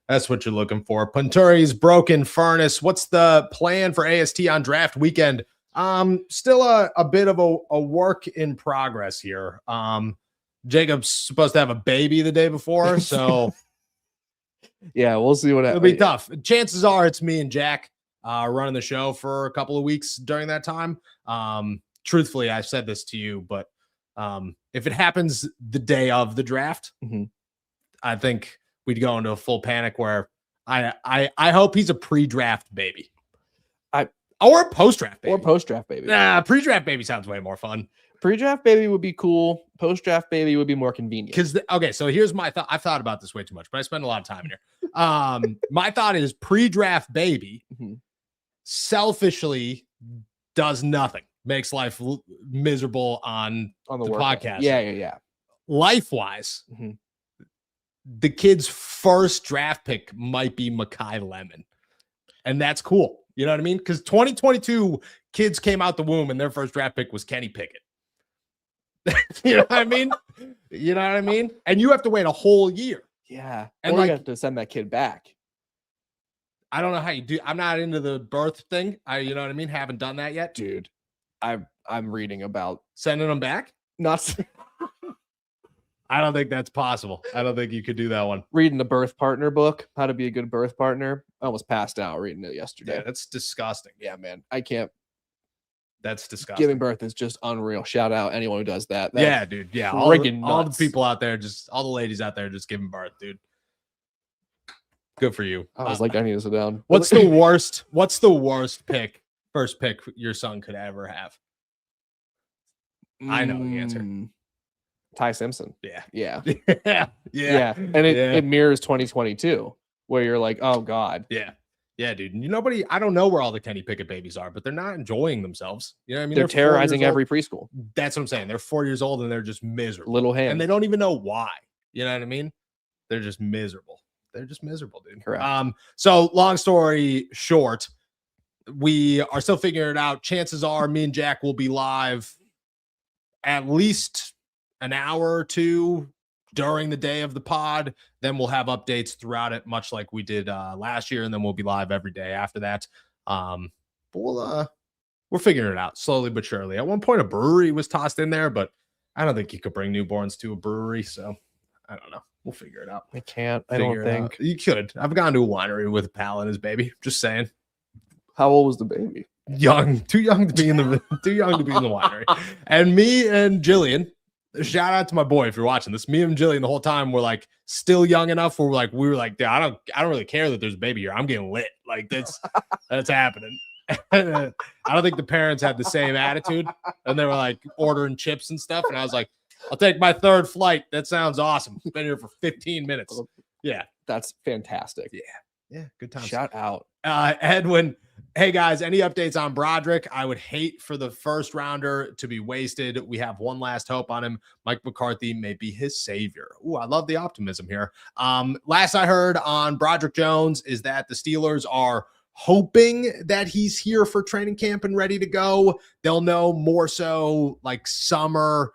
That's what you're looking for. Punturi's broken furnace. What's the plan for AST on draft weekend? Still a bit of a work in progress here. Jacob's supposed to have a baby the day before, so Yeah, we'll see what It'll happens. be tough. Chances are it's me and Jack running the show for a couple of weeks during that time. Truthfully, I've said this to you, but if it happens the day of the draft, I think we'd go into a full panic where I hope he's a pre-draft baby. Or a post-draft baby. Or post-draft baby. Nah, pre-draft baby sounds way more fun. Pre-draft baby would be cool. Post-draft baby would be more convenient. Because okay, so here's my thought. I've thought about this way too much, but I spend a lot of time here. My thought is pre-draft baby selfishly does nothing, makes life miserable on the podcast. Yeah. Life-wise, the kid's first draft pick might be Mekhi Lemon, and that's cool. You know what I mean? Because 2022 kids came out the womb and their first draft pick was Kenny Pickett. You know what I mean? You know what I mean? And you have to wait a whole year. Yeah. And or you have to send that kid back. I don't know how you do. I'm not into the birth thing. You know what I mean? Haven't done that yet. Dude, I'm reading about sending them back. Not I don't think that's possible. I don't think you could do that one. Reading the birth partner book, how to be a good birth partner. I almost passed out reading it yesterday. Yeah, that's disgusting. Yeah, man. I can't. That's disgusting. Giving birth is just unreal. Shout out anyone who does that. Yeah, dude. Yeah. All the people out there, all the ladies out there just giving birth, dude. Good for you. I was like, I need to sit down. What's the worst? What's the worst pick? First pick your son could ever have? I know the answer. Ty Simpson. Yeah. Yeah. And it mirrors 2022, where you're like, oh God. Yeah, dude. Nobody, I don't know where all the Kenny Pickett babies are, but they're not enjoying themselves. You know what I mean? They're terrorizing every preschool. That's what I'm saying. They're 4 years old and they're just miserable. Little hands. And they don't even know why. You know what I mean? They're just miserable. They're just miserable, dude. Correct. So long story short, we are still figuring it out. Chances are me and Jack will be live at least an hour or two during the day of the pod. Then we'll have updates throughout it, much like we did last year, and then we'll be live every day after that. But we're figuring it out slowly but surely. At one point, a brewery was tossed in there, but I don't think you could bring newborns to a brewery, so I don't know. We'll figure it out. I can't. I don't think you could. I've gone to a winery with a pal and his baby. Just saying. How old was the baby? Young, too young to be in the winery. And me and Jillian. Shout out to my boy if you're watching this. Me and Jillian the whole time were like still young enough where we were like, I don't really care that there's a baby here. I'm getting lit. Like that's happening. I don't think the parents had the same attitude, and they were like ordering chips and stuff. And I was like, I'll take my third flight. That sounds awesome. Been here for 15 minutes. Yeah, that's fantastic. Yeah, good time. Shout out, Edwin. Hey guys, any updates on Broderick? I would hate for the first rounder to be wasted. We have one last hope on him. Mike McCarthy may be his savior. Ooh, I love the optimism here. Last I heard on Broderick Jones is that the Steelers are hoping that he's here for training camp and ready to go. They'll know more so like summer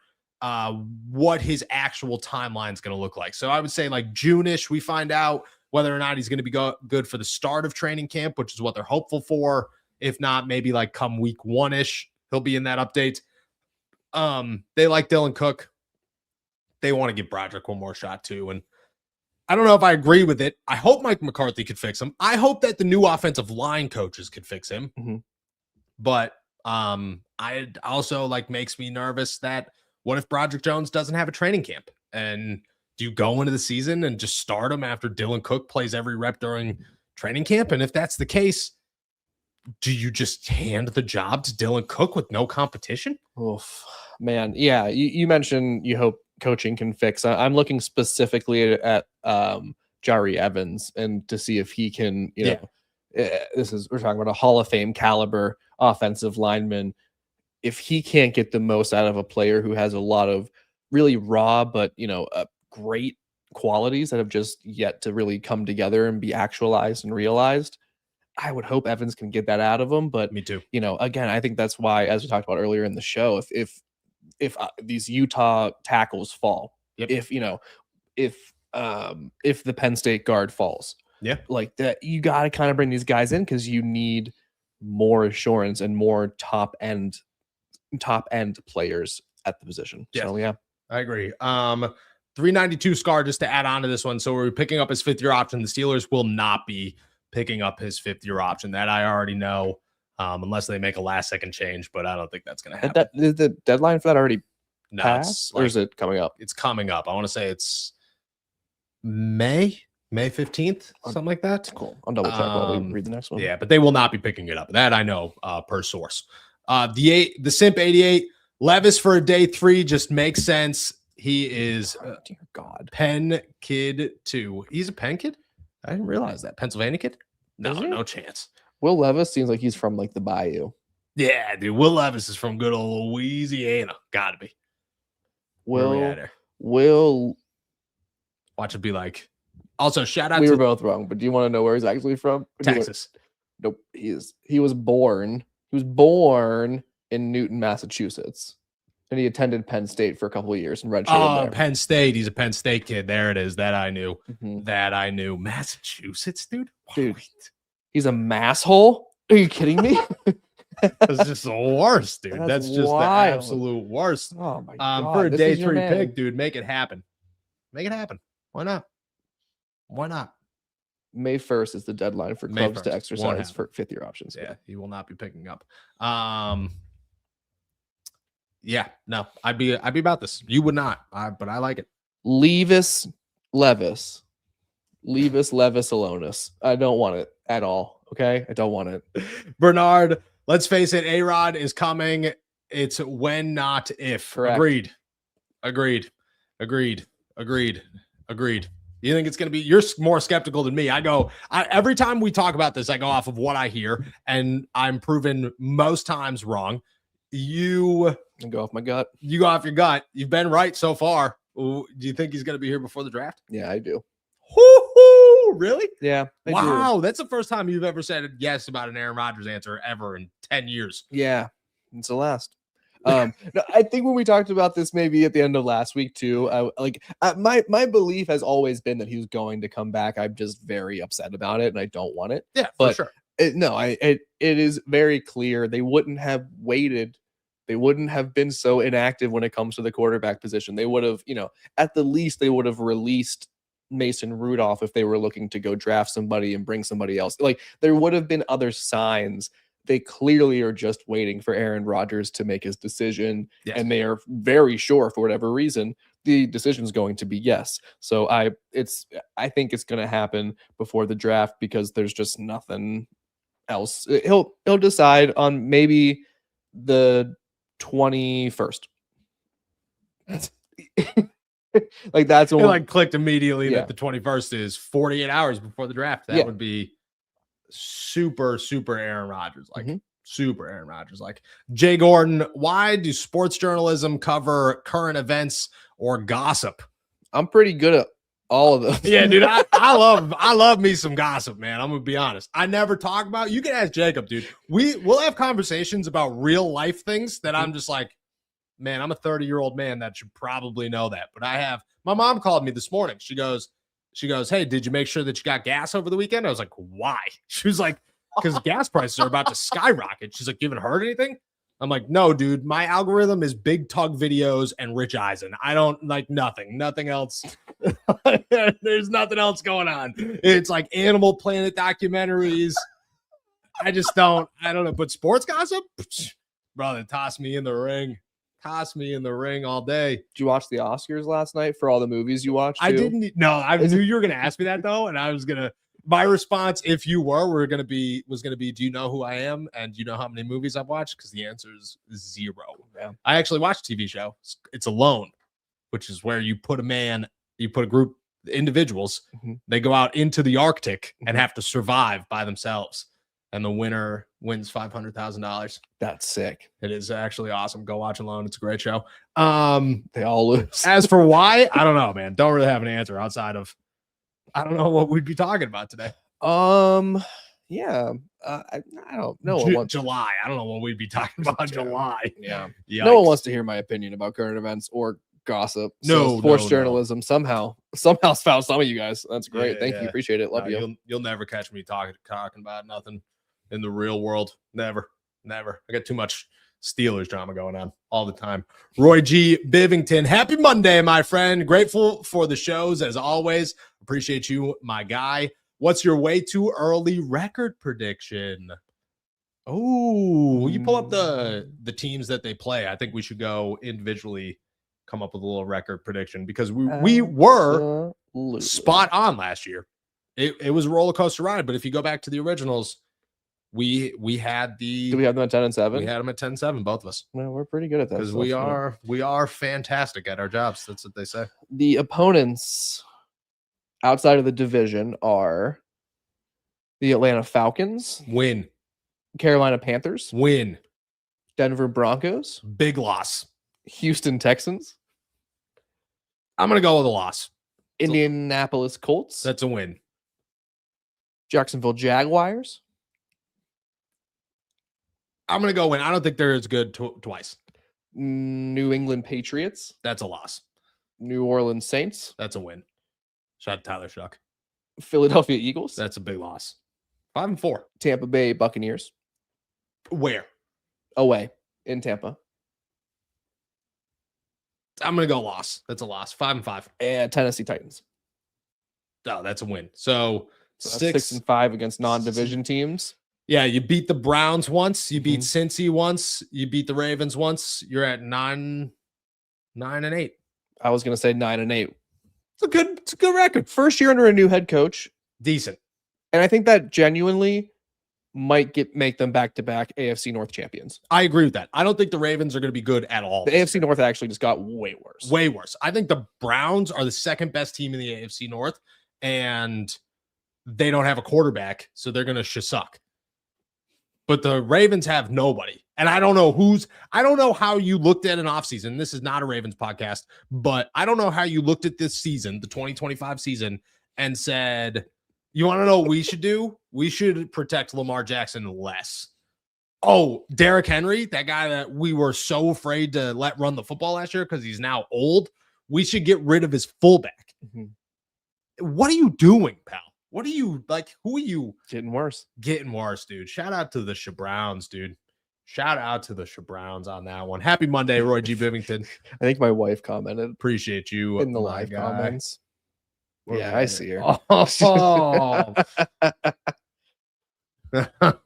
what his actual timeline is going to look like. So I would say like June-ish, we find out whether or not he's going to be good for the start of training camp, which is what they're hopeful for. If not, maybe like come week 1-ish, he'll be in that update. They like Dylan Cook. They want to give Broderick one more shot too. And I don't know if I agree with it. I hope Mike McCarthy could fix him. I hope that the new offensive line coaches could fix him. But I also like makes me nervous that what if Broderick Jones doesn't have a training camp? And do you go into the season and just start him after Dylan Cook plays every rep during training camp? And if that's the case, do you just hand the job to Dylan Cook with no competition? Oof, man. Yeah. You mentioned you hope coaching can fix. I'm looking specifically at Jari Evans and to see if he can, we're talking about a Hall of Fame caliber offensive lineman. If he can't get the most out of a player who has a lot of really raw, but great qualities that have just yet to really come together and be actualized and realized, I would hope Evans can get that out of him. But me too. Again, I think that's why, as we talked about earlier in the show, if these Utah tackles fall, if the Penn State guard falls, like that, you got to kind of bring these guys in because you need more assurance and more top end players at the position. Yeah. So yeah, I agree. 392 Scar, just to add on to this one. So we're picking up his 5th-year option. The Steelers will not be picking up his 5th-year option. That I already know, unless they make a last-second change, but I don't think that's going to happen. Is the deadline for that already No, passed, or is it coming up? It's coming up. I want to say it's May 15th, something like that. Cool. I'll double check while we read the next one. Yeah, but they will not be picking it up. That I know per source. The Simp 88, Levis for a day 3 just makes sense. He is dear God. Penn kid too. He's a Penn kid? I didn't realize that. Pennsylvania kid? No, Is he? no chance. Will Levis seems like he's from like the Bayou. Yeah, dude. Will Levis is from good old Louisiana. Gotta be. Will watch it be like. Also, shout out we to were both wrong, but do you want to know where he's actually from? Texas. Nope. He was born in Newton, Massachusetts. And he attended Penn State for a couple of years and redshirted there. Penn State. He's a Penn State kid. There it is. That I knew. Mhm. That I knew. Massachusetts, dude. Dude. He's a masshole? Are you kidding me? That's just the worst, dude. That's just wild. the absolute worst. Oh my God. For a this day is your 3 man. pick, dude, make it happen. Make it happen. Why not? Why not? May 1st is the deadline for May clubs to 1st. Won't exercise happen. for 5th-year options. Yeah, he will not be picking up. Yeah, no, I'd be about this. You would not, but I like it. Levis Levis Alonis. I don't want it at all. Okay, I don't want it. Bernard, let's face it, A-Rod is coming. It's when, not if. Correct. Agreed. You think it's going to be? You're more skeptical than me. Every time we talk about this, I go off of what I hear, and I'm proven most times wrong. You go off my gut. You go off your gut. You've been right so far. Do you think he's going to be here before the draft? Yeah, I do. Woo-hoo! Really? Yeah. Wow, that's the first time you've ever said yes about an Aaron Rodgers answer ever in 10 years. Yeah, it's the last. No, I think when we talked about this maybe at the end of last week too, my belief has always been that he was going to come back. I'm just very upset about it, and I don't want it. Yeah, but for sure. It is very clear they wouldn't have waited. They wouldn't have been so inactive when it comes to the quarterback position. They would have, at the least, they would have released Mason Rudolph if they were looking to go draft somebody and bring somebody else. Like, there would have been other signs. They clearly are just waiting for Aaron Rodgers to make his decision. Yes. And they are very sure, for whatever reason, the decision is going to be yes. So I think it's going to happen before the draft because there's just nothing else. He'll decide on maybe the 21st. Like, that's when it clicked immediately that the 21st is 48 hours before the draft. That would be super Aaron Rodgers, super Aaron Rodgers. Like, Jay Gordon, why do sports journalism cover current events or gossip? I'm pretty good at all of them. Yeah, dude, I love me some gossip, man. I'm gonna be honest. I never talk about. You can ask Jacob, dude. We'll have conversations about real life things that I'm just like, man, I'm a 30-year-old man that should probably know that. But my mom called me this morning. She goes, hey, did you make sure that you got gas over the weekend? I was like, why? She was like, because gas prices are about to skyrocket. She's like, you haven't heard anything? I'm like, no, dude, my algorithm is big tug videos and Rich Eisen. I don't like nothing else. There's nothing else going on. It's like Animal Planet documentaries. I don't know. But sports gossip, brother, toss me in the ring. Toss me in the ring all day. Did you watch the Oscars last night for all the movies you watched? I didn't. No, I knew you were going to ask me that though. And I was going to, my response, if you was going to be, do you know who I am? And do you know how many movies I've watched? Because the answer is 0. Yeah. I actually watched a TV show. It's Alone, which is where you put a group, individuals, they go out into the Arctic and have to survive by themselves. And the winner wins $500,000. That's sick. It is actually awesome. Go watch Alone. It's a great show. They all lose. As for why, I don't know, man. Don't really have an answer outside of, I don't know what we'd be talking about today. Yeah. I don't know. July. I don't know what we'd be talking about in July. Yeah. Yikes. No one wants to hear my opinion about current events or gossip. So sports journalism somehow found some of you guys. That's great. Thank you. Appreciate it. Love you. You'll never catch me talking about nothing in the real world. Never. I got too much Steelers drama going on all the time. Roy G. Bivington, happy Monday, my friend. Grateful for the shows as always. Appreciate you, my guy. What's your way too early record prediction? Oh, you pull up the teams that they play. I think we should go individually come up with a little record prediction because we were spot on last year. It was a roller coaster ride, but if you go back to the originals, we had the. Do we have them at 10-7? We had them at 10-7, both of us. Well, we're pretty good at that because we are fantastic at our jobs. That's what they say. The opponents outside of the division are the Atlanta Falcons, Win, Carolina Panthers, win, Denver Broncos, big loss, Houston Texans. I'm gonna go with a loss. Indianapolis Colts. That's a win. Jacksonville Jaguars. I'm gonna go win. I don't think they're as good twice. New England Patriots. That's a loss. New Orleans Saints. That's a win. Shout out to Tyler Shuck. Philadelphia Eagles. That's a big loss. 5-4. Tampa Bay Buccaneers. Where? Away in Tampa. I'm gonna go loss. That's a loss. 5-5. And Tennessee Titans. Oh, that's a win. So that's 6-5 against non-division teams. Yeah, you beat the Browns once, you beat Cincy once, you beat the Ravens once. You're at 9-8. I was gonna say 9-8. It's a good record. First year under a new head coach. Decent. And I think that genuinely might make them back-to-back AFC North champions. I agree with that. I don't think the Ravens are going to be good at all. The AFC North actually just got way worse. Way worse. I think the Browns are the second best team in the AFC North, and they don't have a quarterback, so they're going to suck. But the Ravens have nobody. And I don't know how you looked at an offseason. This is not a Ravens podcast, but I don't know how you looked at this season, the 2025 season, and said, you want to know what we should do? We should protect Lamar Jackson less. Oh, Derrick Henry, that guy that we were so afraid to let run the football last year because he's now old. We should get rid of his fullback. What are you doing, pal? What are you like? Who are you? Getting worse. Getting worse, dude. Shout out to the Browns, dude. Shout out to the Browns on that one. Happy Monday, Roy G. Bivington. I think my wife commented. Appreciate you in the live comments. Yeah, I see her. Oh.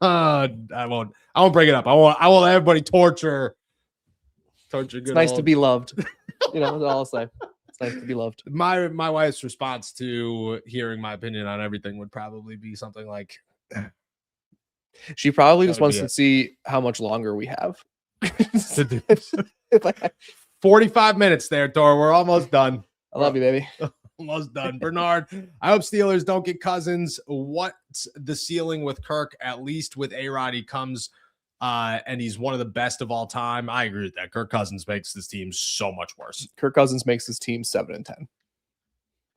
I won't bring it up. I won't let everybody torture. It's nice to be loved. That's all I'll say. It's nice to be loved. My wife's response to hearing my opinion on everything would probably be something like, she probably just wants to see how much longer we have. 45 minutes there, Thor. We're almost done. I love you, baby. Almost done. Bernard, I hope Steelers don't get Cousins. What's the ceiling with Kirk? At least with A-Rod, he comes and he's one of the best of all time. I agree with that. Kirk Cousins makes this team so much worse. Kirk Cousins makes this team 7-10.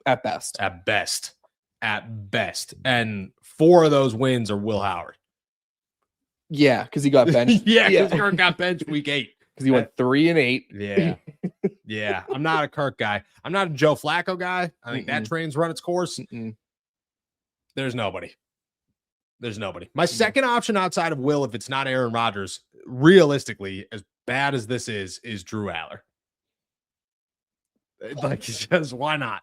At best. At best. At best. And 4 of those wins are Will Howard. Yeah, because he got benched. Because Kirk got benched week 8. Because he went 3-8. Yeah. Yeah. I'm not a Kirk guy. I'm not a Joe Flacco guy. I think that train's run its course. There's nobody. My second option outside of Will, if it's not Aaron Rodgers, realistically, as bad as this is Drew Aller. Like, just why not?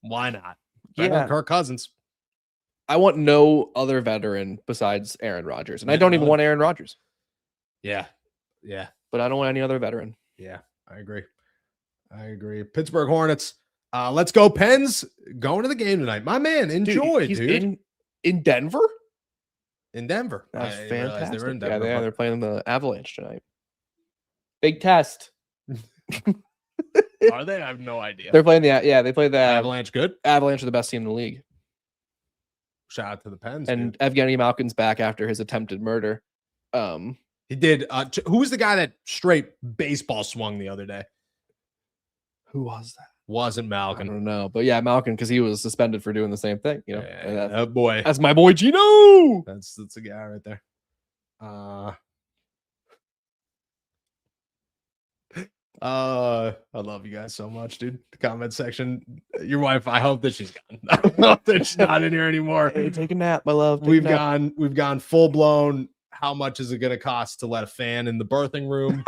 Why not? Yeah. Kirk Cousins. I want no other veteran besides Aaron Rodgers. And I don't even want Aaron Rodgers. Yeah. Yeah. But I don't want any other veteran. Yeah, I agree. Pittsburgh Hornets. Let's go, Pens. Going to the game tonight. My man, enjoy, dude. In Denver? In Denver. That's fantastic. They were in Denver. Yeah, they're playing the Avalanche tonight. Big test. Are they? I have no idea. They're playing they play the Avalanche. Good. Avalanche are the best team in the league. Shout out to the Pens. And Evgeny Malkin's back after his attempted murder. He did. Who was the guy that straight baseball swung the other day? Who was that? Wasn't Malkin. I don't know. But yeah, Malkin, because he was suspended for doing the same thing. Yeah, boy. That's my boy Gino. That's a guy right there. I love you guys so much, dude. The comment section. Your wife, I hope that she's gone. I hope that she's not in here anymore. Hey, take a nap, my love. We've gone full blown how much is it going to cost to let a fan in the birthing room?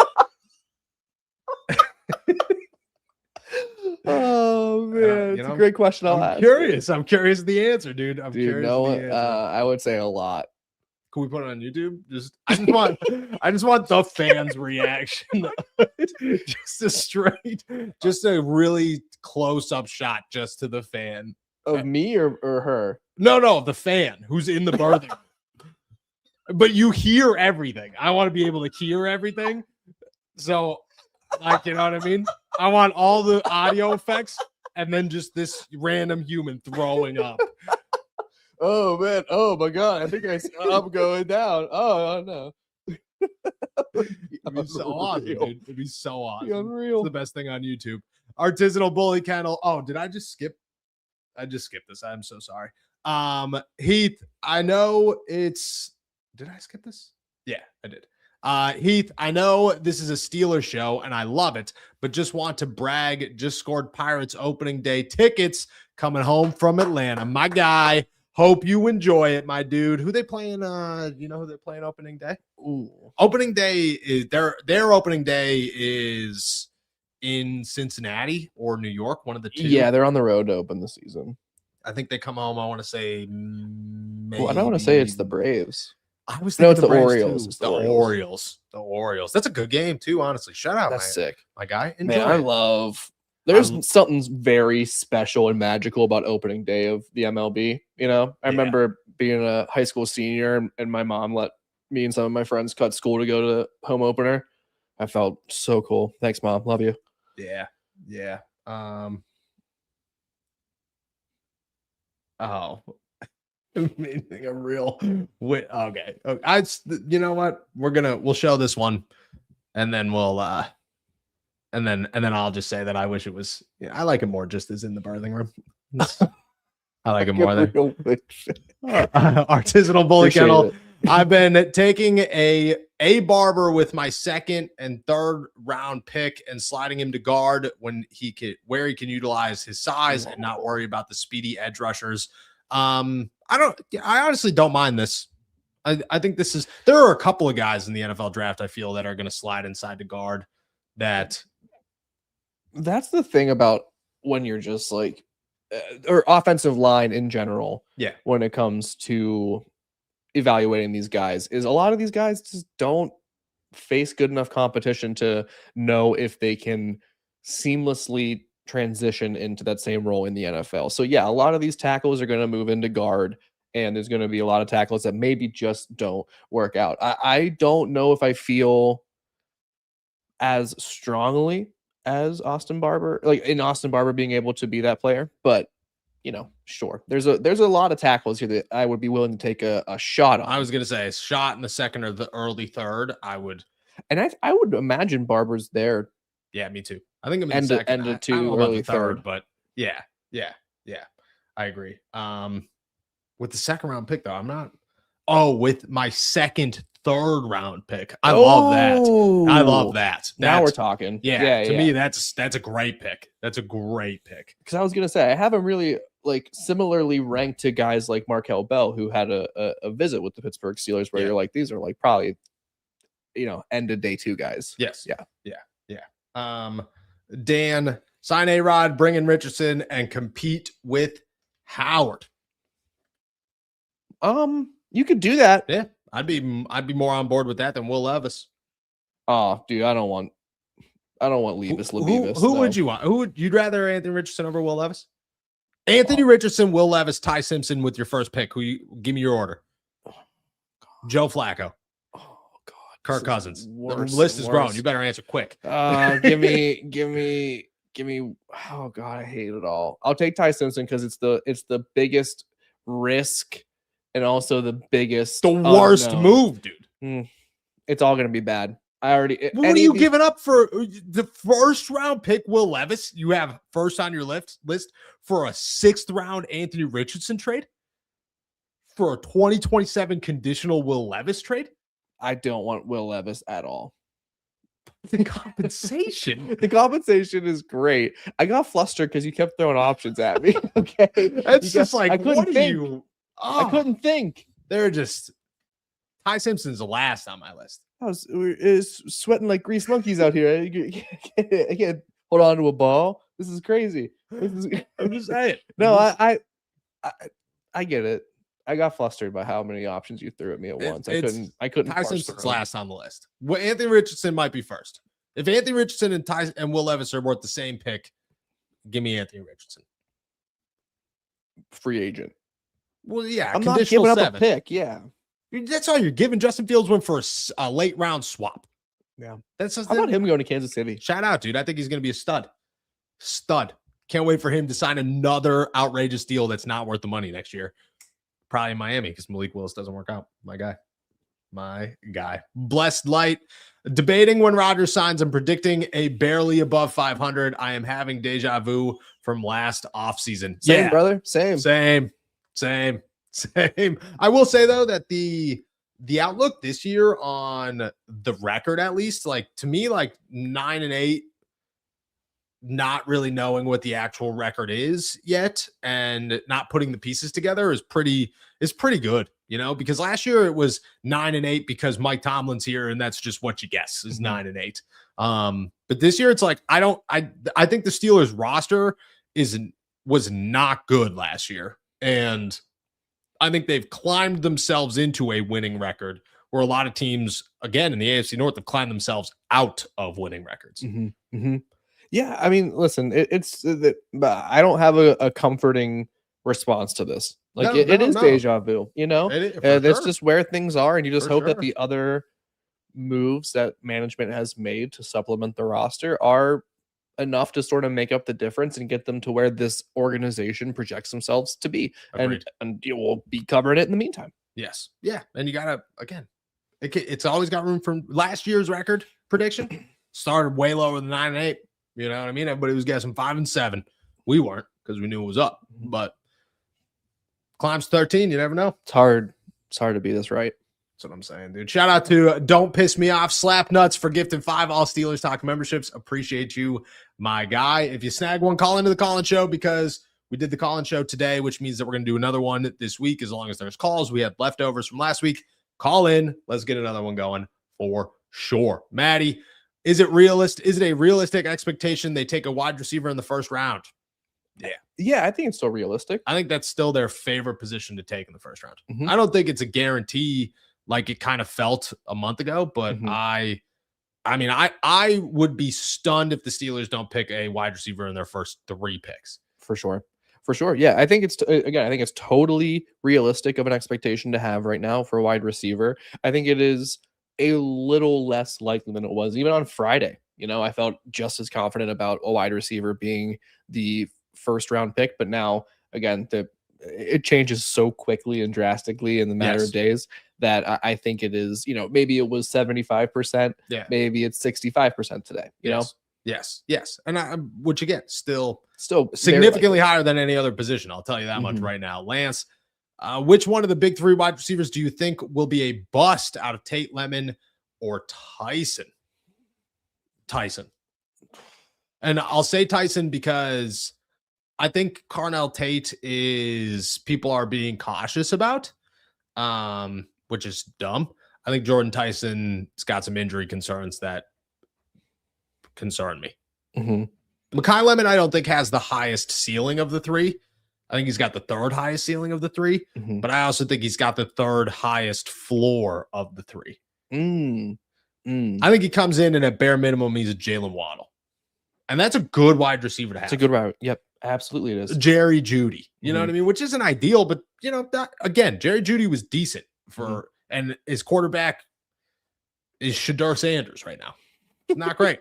Oh man, it's a great question. I'm curious. I'm curious the answer, dude. I'm curious. I would say a lot. Can we put it on YouTube? I just want the fans' reaction. just a really close-up shot just to the fan. Of me or her? No, the fan who's in the birthing room. But you hear everything. I want to be able to hear everything. So, like, you know what I mean? I want all the audio effects and then just this random human throwing up. Oh man! Oh my god! I think I'm going down. Oh no! It'd be so awesome, dude. It'd be so awesome. Unreal. It's the best thing on YouTube. Artisanal Bully Kennel. Oh, did I just skip? I just skipped this. I'm so sorry. Heath, I know it's. Did I skip this? Yeah, I did. Heath, I know this is a Steelers show and I love it, but just want to brag. Just scored Pirates opening day tickets coming home from Atlanta. My guy. Hope you enjoy it, my dude. Who they playing? You know who they're playing opening day? Ooh. Opening day is their opening day is in Cincinnati or New York, one of the two. Yeah, they're on the road to open the season. I think they come home. I want to say maybe. Well, I don't want to say it's the Braves. I was no, it's the the Orioles. It's the Orioles. The Orioles. That's a good game too. Honestly, shout out. That's sick, my guy. Enjoy man, I love. There's something very special and magical about opening day of the MLB. You know, I remember being a high school senior and my mom let me and some of my friends cut school to go to the home opener. I felt so cool. Thanks, Mom. Love you. Yeah. Oh, amazing. A real okay. You know what? We'll show this one and then we'll and then I'll just say that I wish it was. I like it more just as in the birthing room. I like it more than Artisanal Bully Kennel. I've been taking a Barber with my second and third round pick and sliding him to guard where he can utilize his size and not worry about the speedy edge rushers. I honestly don't mind this. I think there are a couple of guys in the NFL draft I feel that are going to slide inside to guard. That's the thing about when you're just like, or offensive line in general. Yeah. When it comes to evaluating these guys, is a lot of these guys just don't face good enough competition to know if they can seamlessly transition into that same role in the NFL. So yeah, a lot of these tackles are going to move into guard, and there's going to be a lot of tackles that maybe just don't work out. I don't know if I feel as strongly as Austin Barber, like in Austin Barber being able to be that player, but sure. There's a lot of tackles here that I would be willing to take a shot on. I was gonna say a shot in the second or the early third. I would imagine Barber's there. Yeah, me too. I think I'm in the second. End of two, early third, but yeah. I agree. With the second round pick though, I'm not. Oh, with my third round pick. I love that. Now we're talking. Yeah. To me, that's a great pick. That's a great pick. Because I was gonna say I haven't really similarly ranked to guys like Markel Bell, who had a visit with the Pittsburgh Steelers, where you're like, these are probably end of day two guys. Yes. Yeah. Dan, sign A-Rod, bring in Richardson, and compete with Howard. You could do that. Yeah. I'd be more on board with that than Will Levis. Oh, dude, I don't want Levis. Who would you want? You'd rather Anthony Richardson over Will Levis? Anthony Richardson, Will Levis, Ty Simpson with your first pick. Give me your order. Joe Flacco. Oh God. Kirk Cousins. The list is grown. You better answer quick. Give me. Oh God, I hate it all. I'll take Ty Simpson because it's the biggest risk. And also the worst move, dude. It's all going to be bad. What are you giving up for the first round pick, Will Levis? You have first on your list for a 6th round Anthony Richardson trade? For a 2027 conditional Will Levis trade? I don't want Will Levis at all. The compensation. The compensation is great. I got flustered because you kept throwing options at me. Okay. That's just I couldn't think. I couldn't think. They're just Ty Simpson's the last on my list. We're sweating like grease monkeys out here. I can't hold on to a ball. This is crazy. I'm just saying. No, I get it. I got flustered by how many options you threw at me at once. I couldn't. Ty Simpson's last on the list. Well, Anthony Richardson might be first. If Anthony Richardson and Will Levis are worth the same pick, give me Anthony Richardson. Free agent. Well, yeah, I'm not giving up 7. a pick. Yeah, that's all you're giving. Justin Fields went for a late round swap. Yeah, that's just how about him going to Kansas City? Shout out, dude. I think he's going to be a stud. Can't wait for him to sign another outrageous deal that's not worth the money next year. Probably in Miami because Malik Willis doesn't work out. My guy. Blessed light. Debating when Rodgers signs and predicting a barely above 500. I am having deja vu from last offseason. Same, brother. Same. I will say though that the outlook this year on the record, at least, like to me, like 9-8, not really knowing what the actual record is yet and not putting the pieces together is pretty good, you know, because last year it was 9-8 because Mike Tomlin's here and that's just what you guess is 9-8. But this year it's like I think the Steelers roster was not good last year, and I think they've climbed themselves into a winning record where a lot of teams, again, in the AFC North, have climbed themselves out of winning records. Yeah, I mean, listen, I don't have a comforting response to this. Like, it is deja vu, you know? That's just where things are, and you just hope that the other moves that management has made to supplement the roster are enough to sort of make up the difference and get them to where this organization projects themselves to be. And you will be covering it in the meantime. Yes. Yeah. And you got to, again, it's always got room for last year's record prediction. Started way lower than 9-8. You know what I mean? Everybody was guessing 5-7. We weren't because we knew it was up. But climbs 13. You never know. It's hard to be this right. That's what I'm saying, dude. Shout out to Don't Piss Me Off Slap Nuts for gifting 5 All Steelers Talk memberships. Appreciate you, my guy. If you snag one, call into the call-in show because we did the call-in show today, which means that we're going to do another one this week as long as there's calls. We have leftovers from last week. Call in. Let's get another one going for sure. Maddie, is it a realistic expectation they take a wide receiver in the first round? Yeah, I think it's still realistic. I think that's still their favorite position to take in the first round. I don't think it's a guarantee like it kind of felt a month ago, but I would be stunned if the Steelers don't pick a wide receiver in their first 3 picks. For sure. Yeah, I think it's totally realistic of an expectation to have right now for a wide receiver. I think it is a little less likely than it was even on Friday. You know, I felt just as confident about a wide receiver being the first round pick, but now again, it changes so quickly and drastically in the matter of days that I think it is, you know, maybe it was 75%. Yeah. Maybe it's 65% today, you know? Yes. And which again, still significantly higher than any other position. I'll tell you that much right now. Lance, which one of the big 3 wide receivers do you think will be a bust out of Tate, Lemon, or Tyson? And I'll say Tyson because I think Carnell Tate people are being cautious about, which is dumb. I think Jordan Tyson's got some injury concerns that concern me. Mekhi Lemon, I don't think has the highest ceiling of the 3. I think he's got the 3rd highest ceiling of the 3, but I also think he's got the 3rd highest floor of the 3. I think he comes in and at bare minimum, he's a Jalen Waddle. And that's a good wide receiver to have. It's a good route. Yep. Absolutely it is. Jerry Jeudy. You know what I mean? Which isn't ideal, but you know, again, Jerry Jeudy was decent and his quarterback is Shedeur Sanders right now. Not great.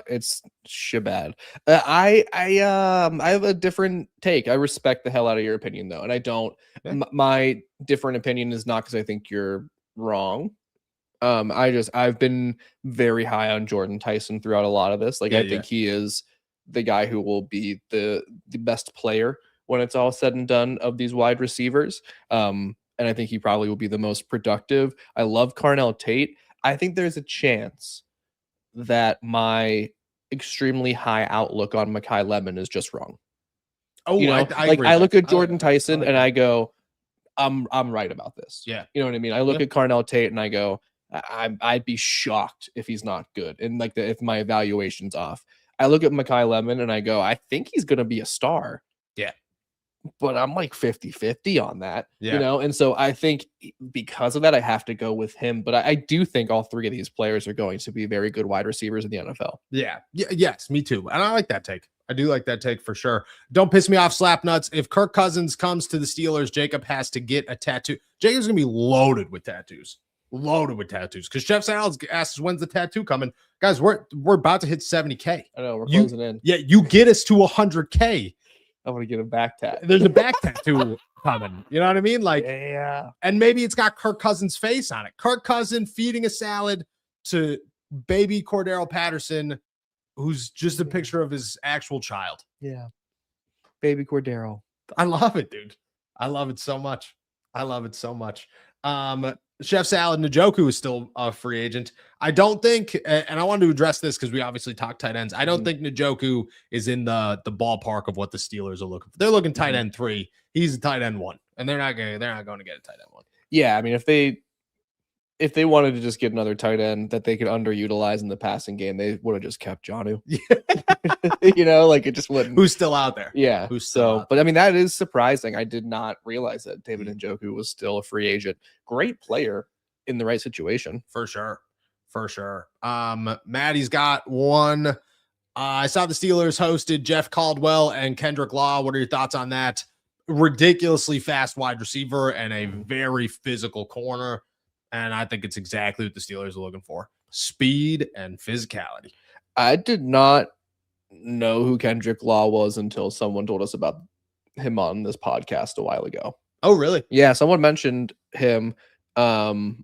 It's shabad. I have a different take. I respect the hell out of your opinion though. And I don't, my different opinion is not because I think you're wrong. I've been very high on Jordan Tyson throughout a lot of this. Like, I think he is the guy who will be the best player when it's all said and done of these wide receivers. And I think he probably will be the most productive. I love Carnell Tate. I think there's a chance that my extremely high outlook on Mekhi Lemon is just wrong. Oh, you know, I look at Jordan Tyson and I go, I'm right about this. Yeah. You know what I mean? I look at Carnell Tate and I go, I'd be shocked if he's not good. And like if my evaluation's off. I look at Mekhi Lemon and I go, I think he's going to be a star. Yeah. But I'm like 50-50 on that, Yeah. you know? And so I think because of that, I have to go with him. But I do think all three of these players are going to be very good wide receivers in the NFL. Yeah. Yes, me too. And I like that take. I do like that take for sure. Don't piss me off, Slapnuts. If Kirk Cousins comes to the Steelers, Jacob has to get a tattoo. Jacob's going to be loaded with tattoos. Loaded with tattoos. Because Chef Salad asks, when's the tattoo coming? Guys, we're about to hit 70K. I know, we're closing in. Yeah, you get us to 100K. I want to get a back tat. There's a back tattoo coming. You know what I mean? Like, yeah. And maybe it's got Kirk Cousins' face on it. Kirk Cousins feeding a salad to baby Cordero Patterson, who's just a picture of his actual child. Yeah. Baby Cordero. I love it, dude. I love it so much. I love it so much. Chef Salad Njoku is still a free agent. I don't think, and I wanted to address this because we obviously talk tight ends. I don't think Njoku is in the ballpark of what the Steelers are looking for. They're looking tight end 3. He's a tight end 1, and they're not going to get a tight end 1. Yeah, I mean, if they wanted to just get another tight end that they could underutilize in the passing game, they would have just kept Jonnu. You know, like it just wouldn't. Who's still out there? Yeah. Who's still but I mean, that is surprising. I did not realize that David Njoku was still a free agent. Great player in the right situation. For sure. Maddie's got one. I saw the Steelers hosted Jeff Caldwell and Kendrick Law. What are your thoughts on that? Ridiculously fast wide receiver and a very physical corner. And I think it's exactly what the Steelers are looking for. Speed and physicality. I did not know who Kendrick Law was until someone told us about him on this podcast a while ago. Oh, really? Yeah, someone mentioned him. And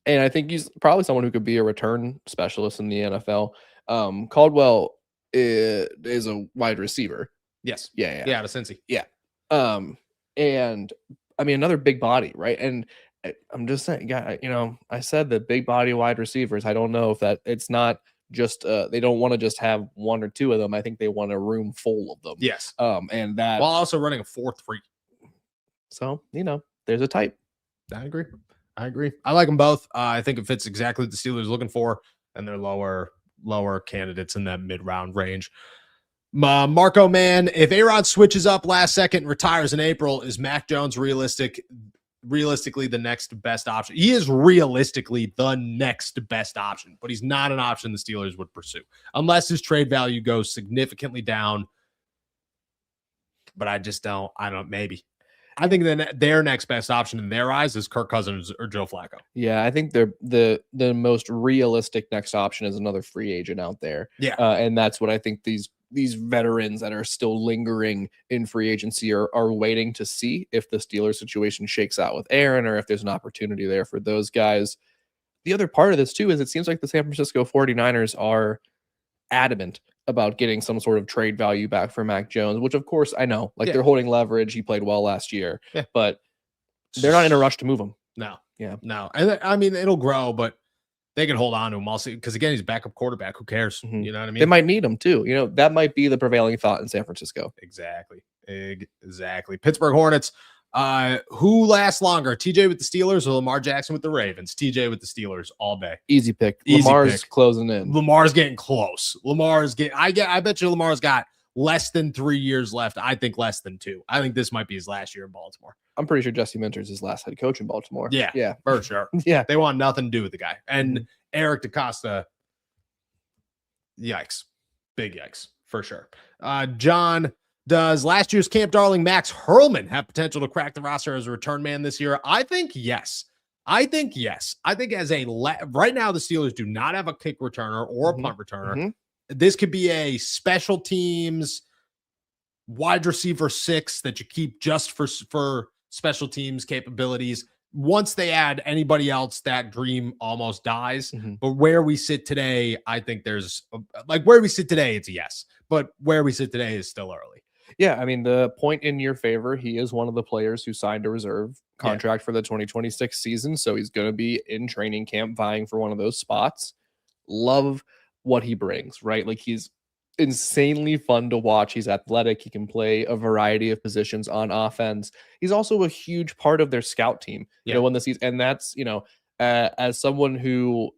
I think he's probably someone who could be a return specialist in the NFL. Caldwell is a wide receiver. Yes. Yeah, out of Cincy. Yeah. And I mean, another big body, right? And I'm just saying, I said that big body wide receivers. I don't know if it's not just they don't want to just have one or two of them. I think they want a room full of them. Yes. And that while also running a 4-3. So, there's a type. I agree. I like them both. I think it fits exactly what the Steelers are looking for, and they're lower candidates in that mid-round range. Marco Man, if A-Rod switches up last second and retires in April, is Mac Jones realistically the next best option? He is realistically the next best option, but he's not an option the Steelers would pursue unless his trade value goes significantly down. But I don't, maybe. I think their next best option in their eyes is Kirk Cousins or Joe Flacco. Yeah, I think they're the most realistic next option is another free agent out there. Yeah. And that's what I think these veterans that are still lingering in free agency are waiting to see if the Steelers situation shakes out with Aaron or if there's an opportunity there for those guys. The other part of this too is it seems like the San Francisco 49ers are adamant about getting some sort of trade value back for Mac Jones, which of course I know, they're holding leverage. He played well last year, but they're not in a rush to move him. No. Yeah. No. And I mean, it'll grow, but they can hold on to him also because again, he's a backup quarterback. Who cares? Mm-hmm. You know what I mean? They might need him too. That might be the prevailing thought in San Francisco. Exactly. Pittsburgh Hornets. Who lasts longer, TJ with the Steelers or Lamar Jackson with the Ravens? TJ with the Steelers all day. Easy pick. Lamar's closing in. Lamar's getting close. I bet you Lamar's got less than 3 years left. I think less than 2. I think this might be his last year in Baltimore. I'm pretty sure Jesse Minter's his last head coach in Baltimore. Yeah, for sure. Yeah. They want nothing to do with the guy. And Eric DaCosta, yikes. Big yikes, for sure. John, does last year's Camp Darling Max Hurlman have potential to crack the roster as a return man this year? I think yes. I think as right now, the Steelers do not have a kick returner or a punt returner. This could be a special teams wide receiver 6 that you keep just for special teams capabilities. Once they add anybody else, that dream almost dies. But where we sit today, I think it's a yes. But where we sit today is still early. Yeah, I mean, the point in your favor, he is one of the players who signed a reserve contract for the 2026 season. So he's going to be in training camp vying for one of those spots. Love what he brings, right? Like it's insanely fun to watch. He's athletic. He can play a variety of positions on offense. He's also a huge part of their scout team. You know, when the season, and that's, you know, as someone who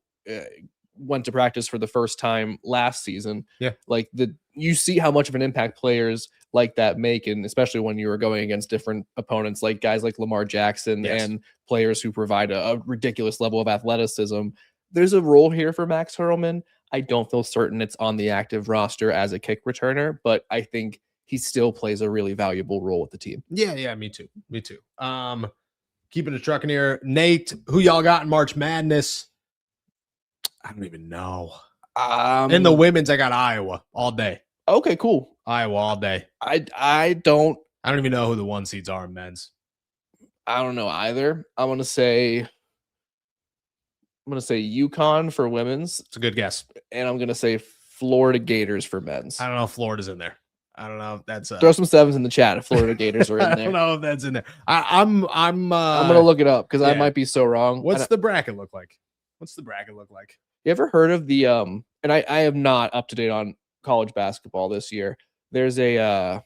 went to practice for the first time last season, like you see how much of an impact players like that make, and especially when you were going against different opponents, like guys like Lamar Jackson and players who provide a ridiculous level of athleticism. There's a role here for Max Hurlman. I don't feel certain it's on the active roster as a kick returner, but I think he still plays a really valuable role with the team. Yeah, me too. Keeping it trucking here. Nate, who y'all got in March Madness? I don't even know. In the women's, I got Iowa all day. Okay, cool. Iowa all day. I don't even know who the 1 seeds are in men's. I don't know either. I'm gonna say UConn for women's. It's a good guess. And I'm gonna say Florida Gators for men's. I don't know if Florida's in there. I don't know if that's throw some sevens in the chat if Florida Gators are in there. I don't know if that's in there. I'm gonna look it up because I might be so wrong. What's the bracket look like? You ever heard of the and I am not up to date on college basketball this year. There's this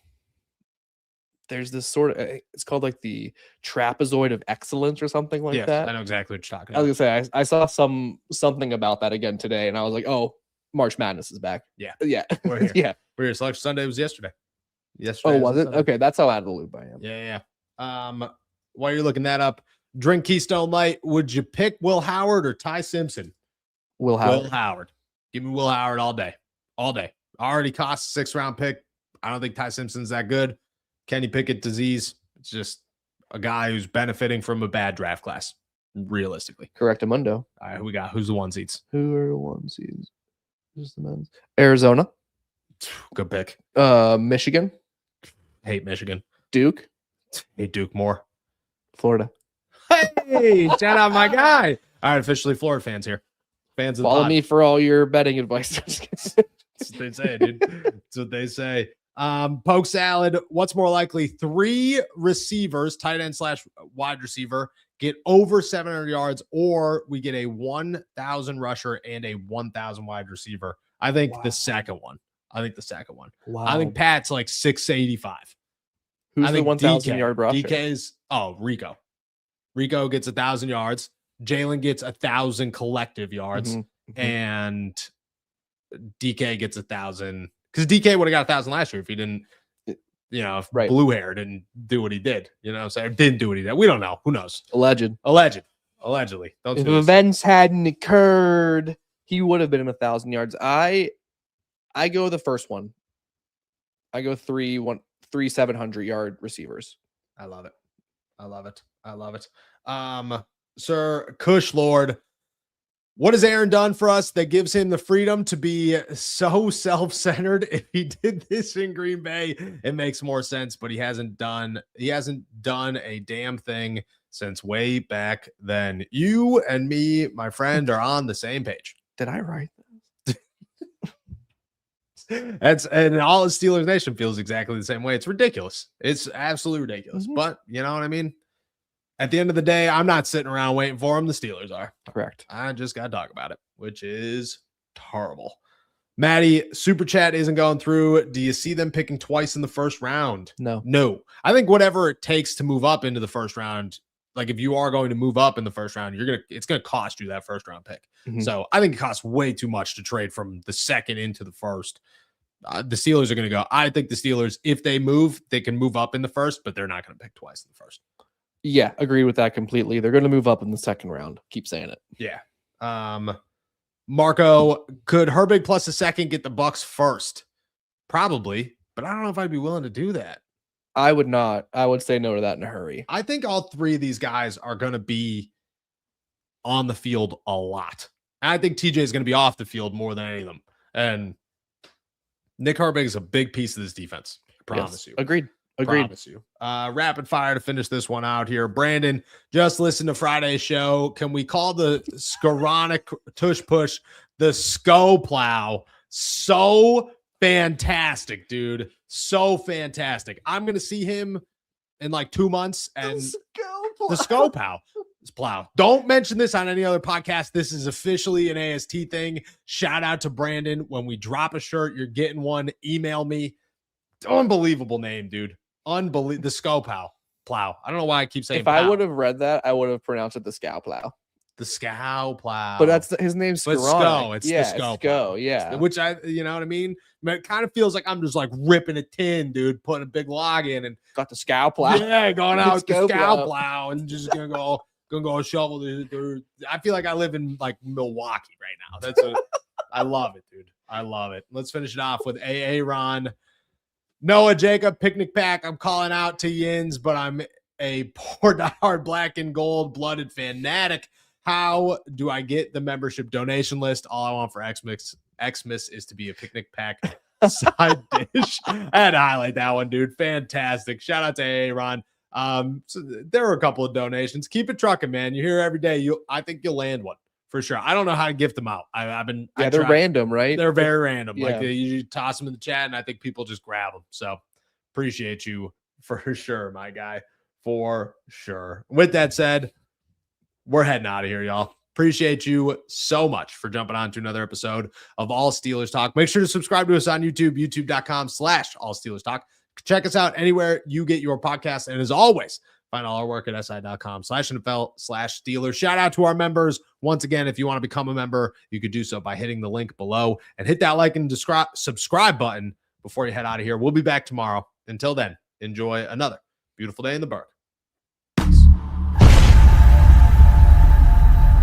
sort of, it's called like the trapezoid of excellence or something like that. I know exactly what you're talking about. I was gonna say I saw something about that again today, and I was like, oh, March Madness is back. Yeah. We're here. We're here. Selection Sunday was yesterday. Oh, was it? Sunday. Okay, that's how out of the loop I am. Yeah. While you're looking that up, drink Keystone Light. Would you pick Will Howard or Ty Simpson? Will Howard. Will Howard. Give me Will Howard all day. Already cost a 6th round pick. I don't think Ty Simpson's that good. Kenny Pickett disease. It's just a guy who's benefiting from a bad draft class, realistically. Correctamundo. All right, who we got? Who's the 1 seeds? Who are the 1 seeds? Who's the men's? Arizona. Good pick. Michigan. Hate Michigan. Duke. Hate Duke more. Florida. Hey, shout out my guy. All right, officially Florida fans here. Fans of the Follow pod. me for all your betting advice. That's what they say, dude. That's what they say. Poke salad. What's more likely? 3 receivers, tight end / wide receiver, get over 700 yards, or we get a 1,000 rusher and a 1,000 wide receiver. I think the second one. Wow. I think Pat's like 685. Who's the 1,000 yard rusher? DK's Rico. Rico gets 1,000 yards. Jalen gets 1,000 collective yards, and DK gets 1,000. Because DK would have got 1,000 last year if he didn't, if blue hair didn't do what he did. Didn't do what he did. We don't know. Who knows? Allegedly. If events hadn't occurred, he would have been in 1,000 yards. I go the first one. I go 3 700-yard receivers. I love it. Sir Kush Lord, what has Aaron done for us that gives him the freedom to be so self-centered? If he did this in Green Bay, it makes more sense, but he hasn't done a damn thing since way back then. You and me, my friend, are on the same page. Did I write that? And all of Steelers Nation feels exactly the same way. It's ridiculous. It's absolutely ridiculous. But you know what I mean? At the end of the day, I'm not sitting around waiting for them. The Steelers are. Correct. I just got to talk about it, which is terrible. Maddie, Super Chat isn't going through. Do you see them picking twice in the first round? No. I think whatever it takes to move up into the first round, like if you are going to move up in the first round, it's going to cost you that first round pick. So I think it costs way too much to trade from the second into the first. The Steelers are going to go. I think the Steelers, if they move, they can move up in the first, but they're not going to pick twice in the first. Yeah, agree with that completely. They're going to move up in the second round. Keep saying it. Yeah. Marco, could Herbig plus a second get the Bucks first? Probably, but I don't know if I'd be willing to do that. I would not. I would say no to that in a hurry. I think all 3 of these guys are going to be on the field a lot. And I think TJ is going to be off the field more than any of them. And Nick Herbig is a big piece of this defense. I promise you. Agreed. Promise you. Rapid fire to finish this one out here. Brandon, just listen to Friday's show. Can we call the Skoronic tush push the Sko Plow? So fantastic, dude. So fantastic. I'm going to see him in like 2 months. And the Sko Plow. Plow. Don't mention this on any other podcast. This is officially an AST thing. Shout out to Brandon. When we drop a shirt, you're getting one. Email me. Unbelievable name, dude. Unbelievable. The Scow Plow. I don't know why I keep saying If I Plow. would have read that, I would have pronounced it the Scow Plow. The Scow Plow. But that's his name's But Scow. It's the Scow Plow. Yeah. Which you know what I mean? It kind of feels like I'm just like ripping a tin, dude, putting a big log in and got the Scow Plow. Yeah, going out with the Scow Scow Plow. Plow and just gonna go shovel the. I feel like I live in like Milwaukee right now. That's I love it, dude. I love it. Let's finish it off with AA Ron. Noah Jacob picnic pack. I'm calling out to Yins, but I'm a poor diehard black and gold blooded fanatic. How do I get the membership donation list? All I want for Xmas is to be a picnic pack side dish. I had to highlight that one, dude. Fantastic. Shout out to AA Ron. So there were a couple of donations. Keep it trucking, man. You're here every day. I think you'll land one for sure. I don't know how to gift them out. They're random, right? They're very random. Yeah. Like you toss them in the chat, and I think people just grab them. So appreciate you for sure, my guy, for sure. With that said, we're heading out of here, y'all. Appreciate you so much for jumping on to another episode of All Steelers Talk. Make sure to subscribe to us on YouTube, youtube.com/All Steelers Talk. Check us out anywhere you get your podcast. And as always, find all our work at si.com/NFL/Steelers. Shout out to our members. Once again, if you want to become a member, you could do so by hitting the link below and hit that like and subscribe button before you head out of here. We'll be back tomorrow. Until then, enjoy another beautiful day in the Berg.